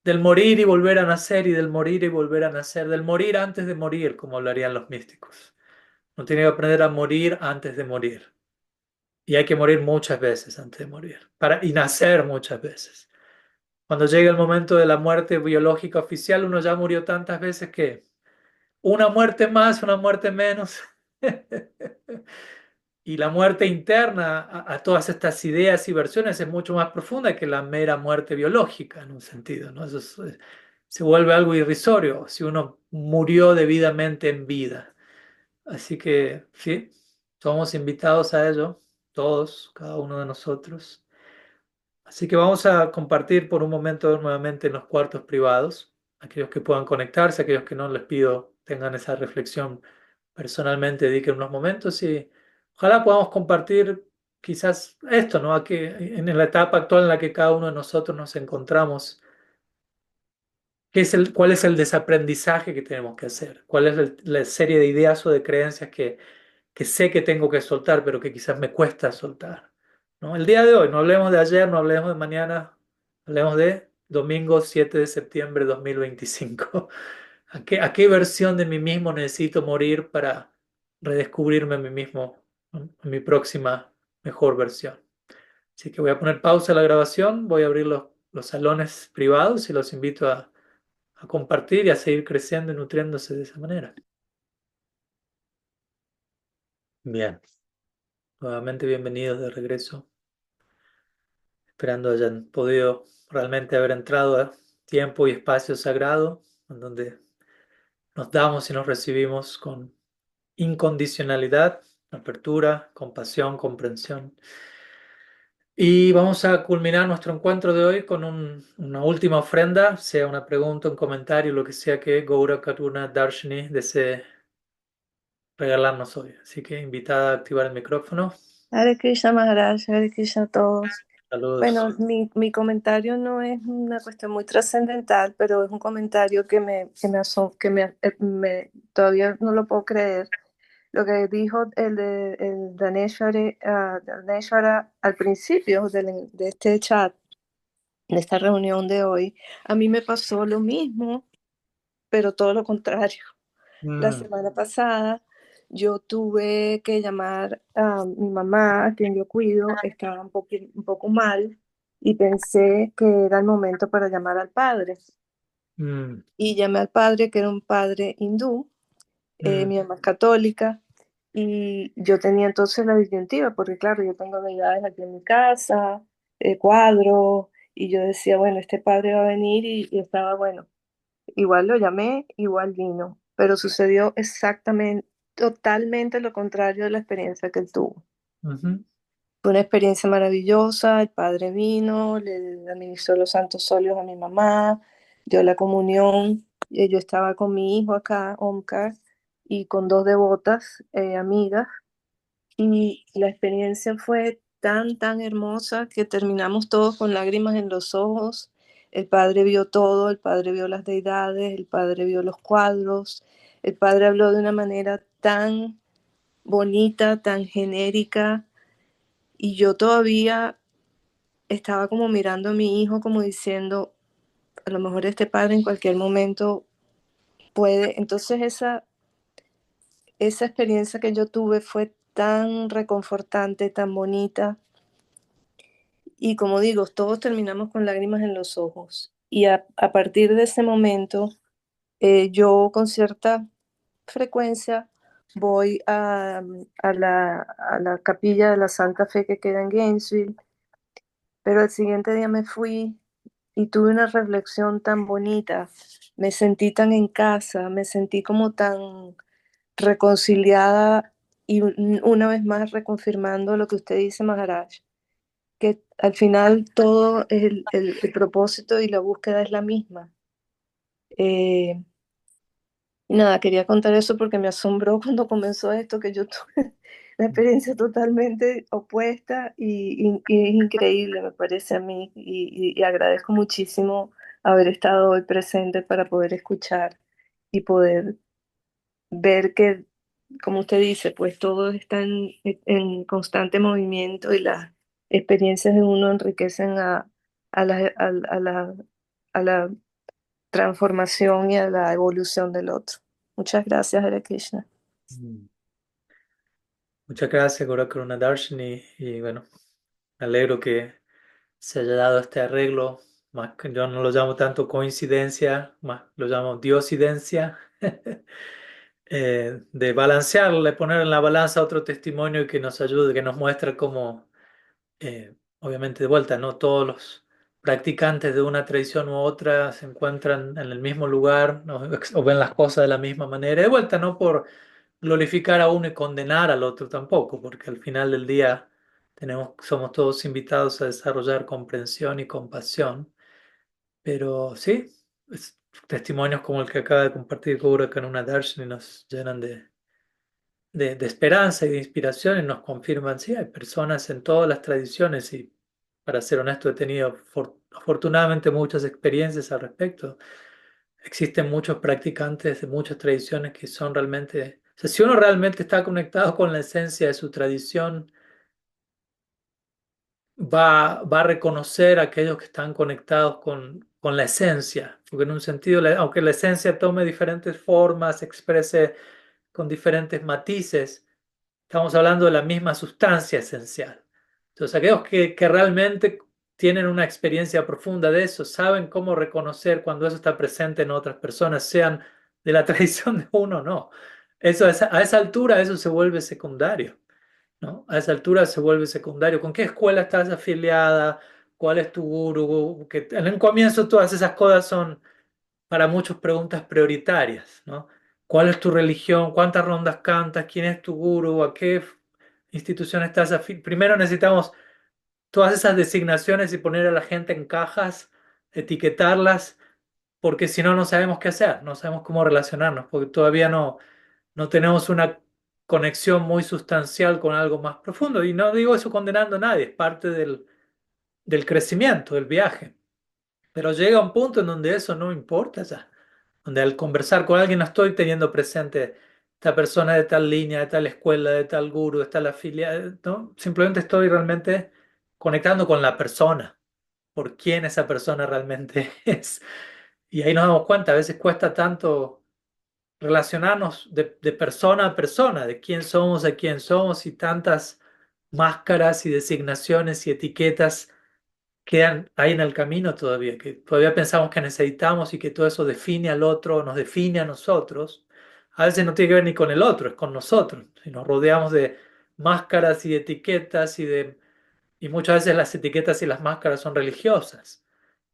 del morir y volver a nacer y del morir y volver a nacer, del morir antes de morir, como hablarían los místicos. Uno tiene que aprender a morir antes de morir. Y hay que morir muchas veces antes de morir, y nacer muchas veces. Cuando llega el momento de la muerte biológica oficial, uno ya murió tantas veces que una muerte más, una muerte menos. Y la muerte interna a todas estas ideas y versiones es mucho más profunda que la mera muerte biológica, en un sentido, ¿no? Se vuelve algo irrisorio si uno murió debidamente en vida. Así que sí, somos invitados a ello, todos, cada uno de nosotros. Así que vamos a compartir por un momento nuevamente en los cuartos privados. Aquellos que puedan conectarse, aquellos que no, les pido tengan esa reflexión personalmente, dediquen unos momentos y ojalá podamos compartir quizás esto, ¿no? Aquí, en la etapa actual en la que cada uno de nosotros nos encontramos, cuál es el desaprendizaje que tenemos que hacer? ¿Cuál es la serie de ideas o de creencias que sé que tengo que soltar, pero que quizás me cuesta soltar? ¿No? El día de hoy, no hablemos de ayer, no hablemos de mañana, hablemos de domingo 7 de septiembre de 2025. ¿A qué versión de mí mismo necesito morir para redescubrirme a mí mismo, ¿no? En mi próxima mejor versión? Así que voy a poner pausa a la grabación, voy a abrir los salones privados y los invito a compartir y a seguir creciendo y nutriéndose de esa manera. Bien, nuevamente bienvenidos de regreso, esperando hayan podido realmente haber entrado a tiempo y espacio sagrado, en donde nos damos y nos recibimos con incondicionalidad, apertura, compasión, comprensión. Y vamos a culminar nuestro encuentro de hoy con una última ofrenda, sea una pregunta, un comentario, lo que sea que Gaura Karuna Darshini desee regalarnos hoy. Así que invitada a activar el micrófono. Hare Krishna Maharaj, Hare Krishna a todos. Saludos. Bueno, mi comentario no es una cuestión muy trascendental, pero es un comentario todavía no lo puedo creer. Lo que dijo el Daneshwara al principio de este chat, de esta reunión de hoy, a mí me pasó lo mismo, pero todo lo contrario. La Mm, semana pasada yo tuve que llamar a mi mamá, a quien yo cuido, estaba un poco mal y pensé que era el momento para llamar al padre. mm, Y llamé al padre, que era un padre hindú, mm, mi mamá es católica, y yo tenía entonces la disyuntiva, porque claro, yo tengo deidades aquí en mi casa, cuadros, y yo decía, bueno, este padre va a venir y estaba bueno. Igual lo llamé, igual vino, pero sucedió exactamente, totalmente lo contrario de la experiencia que él tuvo. ujú, Fue una experiencia maravillosa, el padre vino, le administró los santos óleos a mi mamá, dio la comunión, yo estaba con mi hijo acá, Omkar, y con dos devotas, amigas, y la experiencia fue tan hermosa que terminamos todos con lágrimas en los ojos. El padre vio todo, el padre vio las deidades, el padre vio los cuadros, el padre habló de una manera tan bonita, tan genérica, y yo todavía estaba como mirando a mi hijo como diciendo, a lo mejor este padre en cualquier momento puede. Entonces esa experiencia que yo tuve fue tan reconfortante, tan bonita. Y como digo, todos terminamos con lágrimas en los ojos. Y a partir de ese momento, yo con cierta frecuencia voy a la capilla de la Santa Fe que queda en Gainesville, pero el siguiente día me fui y tuve una reflexión tan bonita. Me sentí tan en casa, me sentí como tan reconciliada y una vez más reconfirmando lo que usted dice, Maharaj, que al final todo el propósito y la búsqueda es la misma. Eh, y nada, quería contar eso porque me asombró cuando comenzó esto, que yo tuve una experiencia totalmente opuesta y es increíble, me parece a mí, y agradezco muchísimo haber estado hoy presente para poder escuchar y poder ver que, como usted dice, pues todo está en constante movimiento y las experiencias de uno enriquecen a la transformación y a la evolución del otro. Muchas gracias, Hare Krishna. mm. Muchas gracias, Gaura Karuna Darshini. Y bueno, me alegro que se haya dado este arreglo. Más que yo no lo llamo tanto coincidencia, más lo llamo diosidencia. De balancearle, poner en la balanza otro testimonio que nos ayude, que nos muestra cómo, obviamente de vuelta, no todos los practicantes de una tradición u otra se encuentran en el mismo lugar, ¿no? O ven las cosas de la misma manera. De vuelta, no por glorificar a uno y condenar al otro tampoco, porque al final del día somos todos invitados a desarrollar comprensión y compasión. Pero sí, testimonios como el que acaba de compartir Gaura Kanuna Darshini nos llenan de esperanza y de inspiración y nos confirman, sí, hay personas en todas las tradiciones y para ser honesto he tenido afortunadamente muchas experiencias al respecto. Existen muchos practicantes de muchas tradiciones que son realmente, o sea, si uno realmente está conectado con la esencia de su tradición, va a reconocer a aquellos que están conectados con la esencia, porque en un sentido, aunque la esencia tome diferentes formas, se exprese con diferentes matices, estamos hablando de la misma sustancia esencial. Entonces, aquellos que realmente tienen una experiencia profunda de eso, saben cómo reconocer cuando eso está presente en otras personas, sean de la tradición de uno o no. Eso, a esa altura, eso se vuelve secundario, ¿no? A esa altura se vuelve secundario. ¿Con qué escuela estás afiliada? ¿Cuál es tu guru? Que en el comienzo todas esas cosas son para muchos preguntas prioritarias, ¿no? ¿Cuál es tu religión? ¿Cuántas rondas cantas? ¿Quién es tu guru? ¿A qué institución estás afín? Primero necesitamos todas esas designaciones y poner a la gente en cajas, etiquetarlas, porque si no, no sabemos qué hacer, no sabemos cómo relacionarnos, porque todavía no tenemos una conexión muy sustancial con algo más profundo. Y no digo eso condenando a nadie, es parte del crecimiento, del viaje. Pero llega un punto en donde eso no importa ya, donde al conversar con alguien no estoy teniendo presente esta persona de tal línea, de tal escuela, de tal guru, de tal afiliado, ¿no? Simplemente estoy realmente conectando con la persona, por quién esa persona realmente es. Y ahí nos damos cuenta, a veces cuesta tanto relacionarnos de persona a persona, de quién somos a quién somos y tantas máscaras y designaciones y etiquetas quedan ahí en el camino todavía, que todavía pensamos que necesitamos y que todo eso define al otro, nos define a nosotros. A veces no tiene que ver ni con el otro, es con nosotros. Si nos rodeamos de máscaras y de etiquetas y muchas veces las etiquetas y las máscaras son religiosas,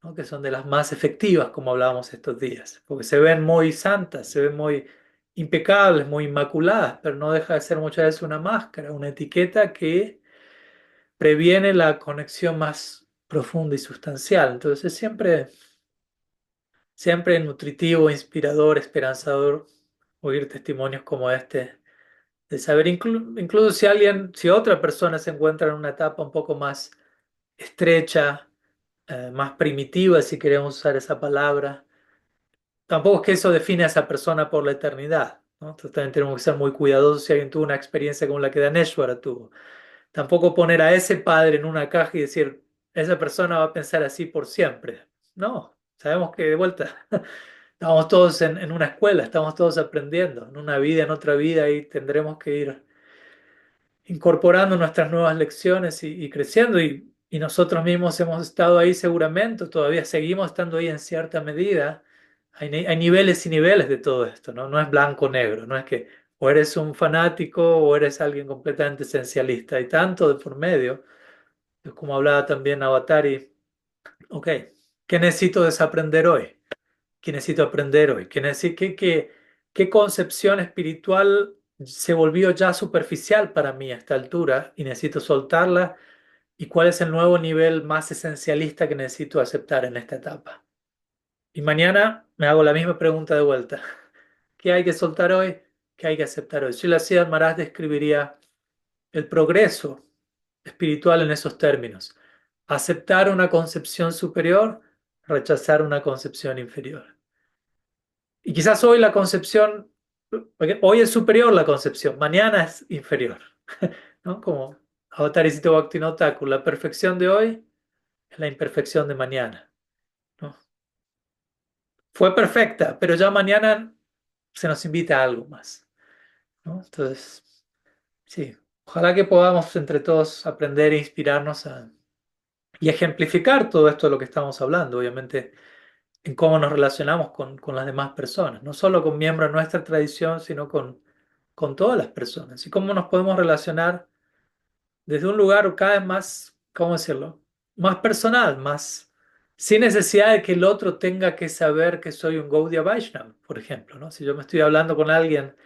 ¿no? Que son de las más efectivas, como hablábamos estos días, porque se ven muy santas, se ven muy impecables, muy inmaculadas, pero no deja de ser muchas veces una máscara, una etiqueta que previene la conexión más profunda y sustancial. Entonces es siempre nutritivo, inspirador, esperanzador oír testimonios como este, de saber incluso si otra persona se encuentra en una etapa un poco más estrecha, más primitiva, si queremos usar esa palabra. Tampoco es que eso define a esa persona por la eternidad, ¿no? Entonces también tenemos que ser muy cuidadosos si alguien tuvo una experiencia como la que Daneshwara tuvo. Tampoco poner a ese padre en una caja y decir, esa persona va a pensar así por siempre. No, sabemos que de vuelta estamos todos en una escuela, estamos todos aprendiendo, en una vida, en otra vida, y tendremos que ir incorporando nuestras nuevas lecciones y creciendo. Y nosotros mismos hemos estado ahí seguramente, todavía seguimos estando ahí en cierta medida. Hay niveles y niveles de todo esto, ¿no? No es blanco o negro, no es que o eres un fanático o eres alguien completamente esencialista. Hay tanto de por medio. Es como hablaba también Avatari, ok, ¿qué necesito desaprender hoy? ¿Qué necesito aprender hoy? ¿Qué concepción espiritual se volvió ya superficial para mí a esta altura y necesito soltarla? ¿Y cuál es el nuevo nivel más esencialista que necesito aceptar en esta etapa? Y mañana me hago la misma pregunta de vuelta. ¿Qué hay que soltar hoy? ¿Qué hay que aceptar hoy? Srila Siddhartha Maharaj describiría el progreso espiritual en esos términos. Aceptar una concepción superior, rechazar una concepción inferior. Y quizás hoy la concepción, porque hoy es superior la concepción, mañana es inferior, ¿no? Como Avataricito Bhaktivinoda Thakur, la perfección de hoy es la imperfección de mañana, ¿no? Fue perfecta, pero ya mañana se nos invita a algo más, ¿no? Entonces, sí, ojalá que podamos entre todos aprender e inspirarnos y ejemplificar todo esto de lo que estamos hablando, obviamente, en cómo nos relacionamos con las demás personas, no solo con miembros de nuestra tradición, sino con todas las personas, y cómo nos podemos relacionar desde un lugar cada vez más, ¿cómo decirlo? Más personal, más sin necesidad de que el otro tenga que saber que soy un Gaudiya Vaishnava, por ejemplo, ¿no? Si yo me estoy hablando con alguien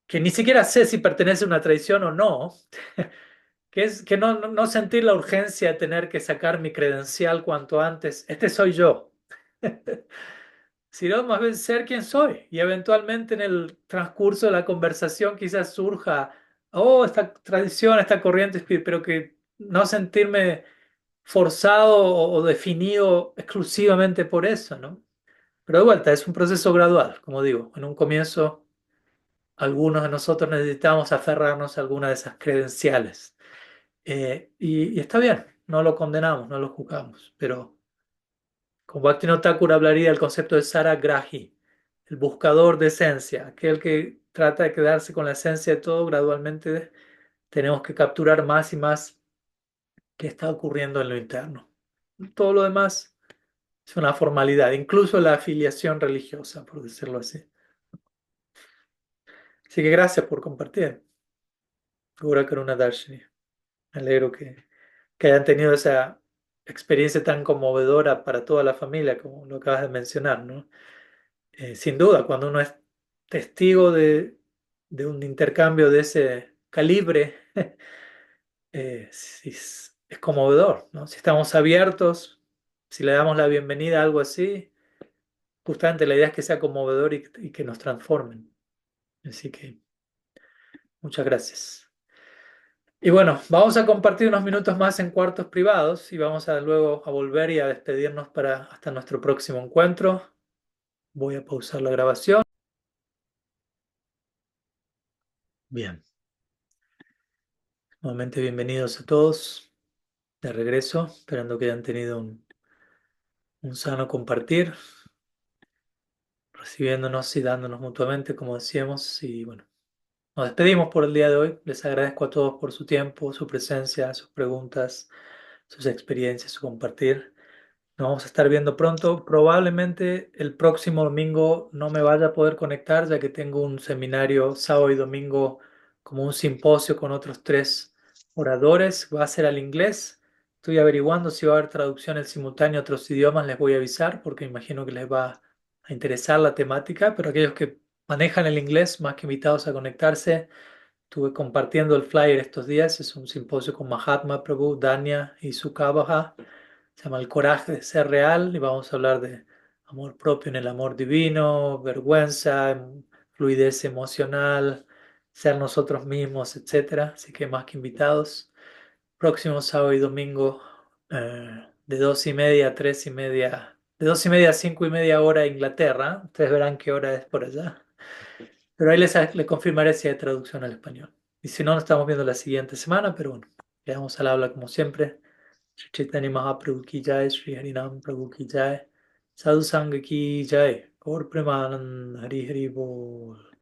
que ni siquiera sé si pertenece a una tradición o no, que es que no sentir la urgencia de tener que sacar mi credencial cuanto antes, este soy yo. sino más bien ser quien soy. Y eventualmente en el transcurso de la conversación quizás surja, oh, esta tradición, esta corriente, pero que no sentirme forzado o definido exclusivamente por eso, ¿no? Pero de vuelta, es un proceso gradual, como digo. En un comienzo, algunos de nosotros necesitamos aferrarnos a alguna de esas credenciales. Y está bien, no lo condenamos, no lo juzgamos, pero con Bhaktivinoda Thakur hablaría del concepto de Saragrahi, el buscador de esencia, aquel que trata de quedarse con la esencia de todo. Gradualmente tenemos que capturar más y más qué está ocurriendo en lo interno. Todo lo demás es una formalidad, incluso la afiliación religiosa, por decirlo así. Así que gracias por compartir. Gura Karuna Darshini. Me alegro que hayan tenido esa experiencia tan conmovedora para toda la familia, como lo acabas de mencionar, ¿no? Sin duda, cuando uno es testigo de un intercambio de ese calibre, sí es conmovedor, ¿no? Si estamos abiertos, si le damos la bienvenida a algo así, justamente la idea es que sea conmovedor y que nos transformen. Así que muchas gracias. Y bueno, vamos a compartir unos minutos más en cuartos privados y vamos a luego a volver y a despedirnos para hasta nuestro próximo encuentro. Voy a pausar la grabación. Bien, nuevamente bienvenidos a todos de regreso, esperando que hayan tenido un sano compartir, recibiéndonos y dándonos mutuamente, como decíamos. Y bueno, nos despedimos por el día de hoy. Les agradezco a todos por su tiempo, su presencia, sus preguntas, sus experiencias, su compartir. Nos vamos a estar viendo pronto. Probablemente el próximo domingo no me vaya a poder conectar, ya que tengo un seminario sábado y domingo, como un simposio con otros 3 oradores. Va a ser al inglés. Estoy averiguando si va a haber traducción en simultáneo a otros idiomas. Les voy a avisar porque imagino que les va a interesar la temática. Pero aquellos que manejan el inglés, más que invitados a conectarse. Estuve compartiendo el flyer estos días. Es un simposio con Mahatma Prabhu, Dania y Sukhabaha. Se llama El coraje de ser real y vamos a hablar de amor propio en el amor divino, vergüenza, fluidez emocional, ser nosotros mismos, etcétera. Así que más que invitados. Próximo sábado y domingo de 2:30 a 3:30, de 2:30 a 5:30 hora Inglaterra. Ustedes verán qué hora es por allá. Pero ahí les confirmaré si hay traducción al español. Y si no, nos estamos viendo la siguiente semana, pero bueno, quedamos al habla como siempre. Shri Chaitanya Mahaprabhu ki jai, Shri Harinam Prabhu ki jai, Sadhu Sangha ki jai, Gaur Premanand Hari Hari Bol.